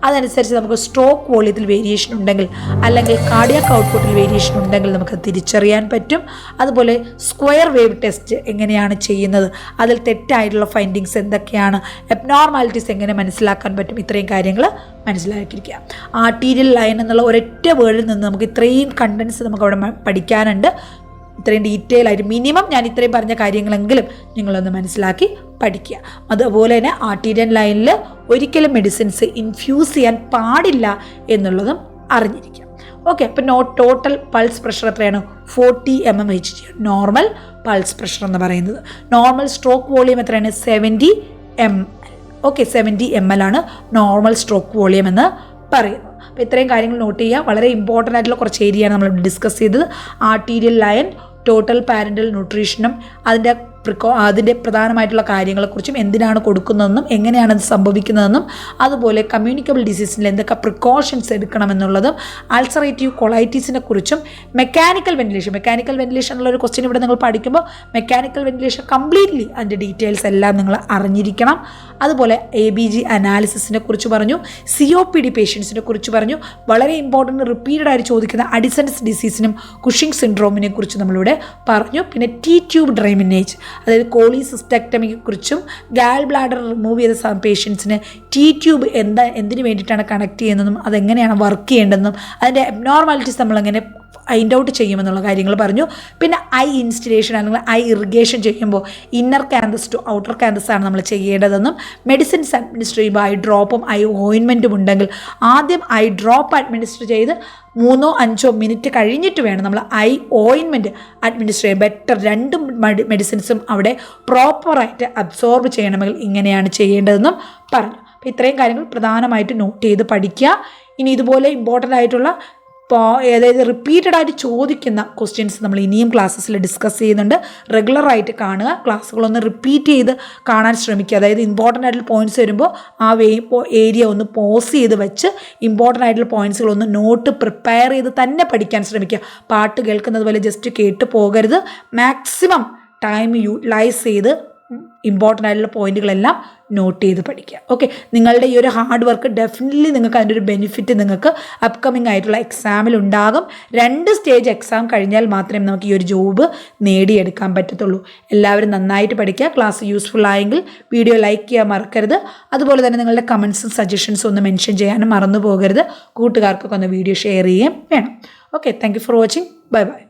അതനുസരിച്ച് നമുക്ക് സ്ട്രോക്ക് വോളിയത്തിൽ വേരിയേഷൻ ഉണ്ടെങ്കിൽ അല്ലെങ്കിൽ കാർഡിയാക് ഔട്ട്പുട്ടിൽ വേരിയേഷൻ ഉണ്ടെങ്കിൽ നമുക്ക് തിരിച്ചറിയാൻ പറ്റും. അതുപോലെ സ്ക്വയർ വേവ് ടെസ്റ്റ് എങ്ങനെയാണ് ചെയ്യുന്നത്, അതിൽ തെറ്റായിട്ടുള്ള ഫൈൻഡിങ്സ് എന്തൊക്കെയാണ്, എബ്നോർമാലിറ്റീസ് എങ്ങനെ മനസ്സിലാക്കാൻ പറ്റും, ഇത്രയും കാര്യങ്ങൾ മനസ്സിലാക്കിയിരിക്കുക. ആർട്ടീരിയൽ ലൈൻ എന്നുള്ള ഒരൊറ്റ വേർഡിൽ നിന്ന് നമുക്ക് ഇത്രയും കണ്ടൻസ് നമുക്ക് അവിടെ പഠിക്കാനുണ്ട്. ഇത്രയും ഡീറ്റെയിൽ ആയിട്ട് മിനിമം ഞാൻ ഇത്രയും പറഞ്ഞ കാര്യങ്ങളെങ്കിലും നിങ്ങളൊന്ന് മനസ്സിലാക്കി പഠിക്കുക. അതുപോലെ തന്നെ ആർട്ടീരിയൽ ലൈനിൽ ഒരിക്കലും മെഡിസിൻസ് ഇൻഫ്യൂസ് ചെയ്യാൻ പാടില്ല എന്നുള്ളതും അറിഞ്ഞിരിക്കുക. ഓക്കെ, അപ്പം ടോട്ടൽ പൾസ് പ്രഷർ എത്രയാണ്? 40 mmHg നോർമൽ പൾസ് പ്രഷർ എന്ന് പറയുന്നത്. നോർമൽ സ്ട്രോക്ക് വോളിയം എത്രയാണ്? 70 ml. ഓക്കെ, 70 ml ആണ് നോർമൽ സ്ട്രോക്ക് വോളിയം എന്ന് പറയുന്നത്. അപ്പോൾ ഇത്രയും കാര്യങ്ങൾ നോട്ട് ചെയ്യുക. വളരെ ഇമ്പോർട്ടൻ്റ് ആയിട്ടുള്ള കുറച്ച് ഏരിയയാണ് നമ്മൾ ഡിസ്കസ് ചെയ്തത്. ആർട്ടീരിയൽ ലൈൻ, ടോട്ടൽ പാരൻ്റൽ ന്യൂട്രീഷനും അതിൻ്റെ പ്രധാനമായിട്ടുള്ള കാര്യങ്ങളെക്കുറിച്ചും എന്തിനാണ് കൊടുക്കുന്നതെന്നും എങ്ങനെയാണ് അത് സംഭവിക്കുന്നതെന്നും അതുപോലെ കമ്മ്യൂണിക്കബിൾ ഡിസീസിൽ എന്തൊക്കെ പ്രിക്കോഷൻസ് എടുക്കണമെന്നുള്ളതും അൾസറേറ്റീവ് കൊളൈറ്റീസിനെ കുറിച്ചും മെക്കാനിക്കൽ വെന്റിലേഷൻ എന്നുള്ളൊരു ക്വസ്റ്റ്യൻ ഇവിടെ നിങ്ങൾ പഠിക്കുമ്പോൾ മെക്കാനിക്കൽ വെന്റിലേഷൻ കംപ്ലീറ്റ്ലി അതിൻ്റെ ഡീറ്റെയിൽസ് എല്ലാം നിങ്ങൾ അറിഞ്ഞിരിക്കണം. അതുപോലെ ABG അനാലിസിസിനെ കുറിച്ച് പറഞ്ഞു, COPD പേഷ്യൻസിനെ കുറിച്ച് പറഞ്ഞു. വളരെ ഇമ്പോർട്ടൻറ്റ് റിപ്പീറ്റഡ് ആയിട്ട് ചോദിക്കുന്ന അഡിസൺസ് ഡിസീസിനും കുഷിംഗ് സിൻഡ്രോമിനെ കുറിച്ച് നമ്മളിവിടെ പറഞ്ഞു. പിന്നെ T-ട്യൂബ് ഡ്രൈമിനേജ്, അതായത് കോളിസിസ്റ്റക്ടമിയെ കുറിച്ചും ഗാൾ ബ്ലാഡർ റിമൂവ് ചെയ്ത പേഷ്യൻസിന് T-ട്യൂബ് എന്തിനു വേണ്ടിയിട്ടാണ് കണക്ട് ചെയ്യുന്നതെന്നും അതെങ്ങനെയാണ് വർക്ക് ചെയ്യേണ്ടതെന്നും അതിൻ്റെ അബ്നോർമാലിറ്റീസ് നമ്മളെങ്ങനെ ഫൈൻഡ് ഔട്ട് ചെയ്യുമെന്നുള്ള കാര്യങ്ങൾ പറഞ്ഞു. പിന്നെ ഐ ഇൻസ്റ്റിലേഷൻ അല്ലെങ്കിൽ ഐ ഇറിഗേഷൻ ചെയ്യുമ്പോൾ inner cancers to outer cancers ആണ് നമ്മൾ ചെയ്യേണ്ടതെന്നും മെഡിസിൻസ് അഡ്മിനിസ്റ്റർ ചെയ്യുമ്പോൾ ഐ ഡ്രോപ്പും ഐ ഓയിൻമെൻറ്റും ഉണ്ടെങ്കിൽ ആദ്യം ഐ ഡ്രോപ്പ് അഡ്മിനിസ്റ്റർ ചെയ്ത് 3-5 മിനിറ്റ് കഴിഞ്ഞിട്ട് വേണം നമ്മൾ ഐ ഓയിൻമെൻറ്റ് അഡ്മിനിസ്റ്റർ ചെയ്യാൻ. ബെറ്റർ രണ്ട് മെഡിസിൻസും അവിടെ പ്രോപ്പറായിട്ട് അബ്സോർബ് ചെയ്യണമെങ്കിൽ ഇങ്ങനെയാണ് ചെയ്യേണ്ടതെന്നും പറഞ്ഞു. അപ്പോൾ ഇത്രയും കാര്യങ്ങൾ പ്രധാനമായിട്ട് നോട്ട് ചെയ്ത് പഠിക്കുക. ഇനി ഇതുപോലെ ഇമ്പോർട്ടൻ്റ് ആയിട്ടുള്ള അതായത് റിപ്പീറ്റഡ് ആയിട്ട് ചോദിക്കുന്ന ക്വസ്റ്റ്യൻസ് നമ്മൾ ഇനിയും ക്ലാസ്സസിൽ ഡിസ്കസ് ചെയ്യുന്നുണ്ട്. റെഗുലറായിട്ട് കാണുക, ക്ലാസ്സുകളൊന്ന് റിപ്പീറ്റ് ചെയ്ത് കാണാൻ ശ്രമിക്കുക. അതായത് ഇമ്പോർട്ടൻ്റ് ആയിട്ടുള്ള പോയിൻറ്റ്സ് വരുമ്പോൾ ആ ഏരിയ ഒന്ന് പോസ് ചെയ്ത് വെച്ച് ഇമ്പോർട്ടൻ്റ് ആയിട്ടുള്ള പോയിൻറ്റ്സുകളൊന്ന് നോട്ട് പ്രിപ്പയർ ചെയ്ത് തന്നെ പഠിക്കാൻ ശ്രമിക്കുക. പാട്ട് കേൾക്കുന്നത് പോലെ ജസ്റ്റ് കേട്ട് പോകരുത്. മാക്സിമം ടൈം യൂട്ടിലൈസ് ചെയ്ത് ഇമ്പോർട്ടൻ്റ് ആയിട്ടുള്ള പോയിന്റുകളെല്ലാം നോട്ട് ചെയ്ത് പഠിക്കുക. ഓക്കെ, നിങ്ങളുടെ ഈ ഒരു ഹാർഡ് വർക്ക് ഡെഫിനറ്റ്ലി നിങ്ങൾക്ക് അതിൻ്റെ ഒരു ബെനിഫിറ്റ് നിങ്ങൾക്ക് അപ്കമിങ് ആയിട്ടുള്ള എക്സാമിൽ ഉണ്ടാകും. 2 സ്റ്റേജ് എക്സാം കഴിഞ്ഞാൽ മാത്രമേ നമുക്ക് ഈ ഒരു ജോബ് നേടിയെടുക്കാൻ പറ്റത്തുള്ളൂ. എല്ലാവരും നന്നായിട്ട് പഠിക്കുക. ക്ലാസ് യൂസ്ഫുൾ ആയെങ്കിൽ വീഡിയോ ലൈക്ക് ചെയ്യാൻ മറക്കരുത്. അതുപോലെ തന്നെ നിങ്ങളുടെ കമൻസും സജഷൻസും ഒന്ന് മെൻഷൻ ചെയ്യാനും മറന്നു പോകരുത്. കൂട്ടുകാർക്കൊക്കെ ഒന്ന് വീഡിയോ ഷെയർ ചെയ്യുകയും വേണം. Okay, thank you for watching. Bye bye.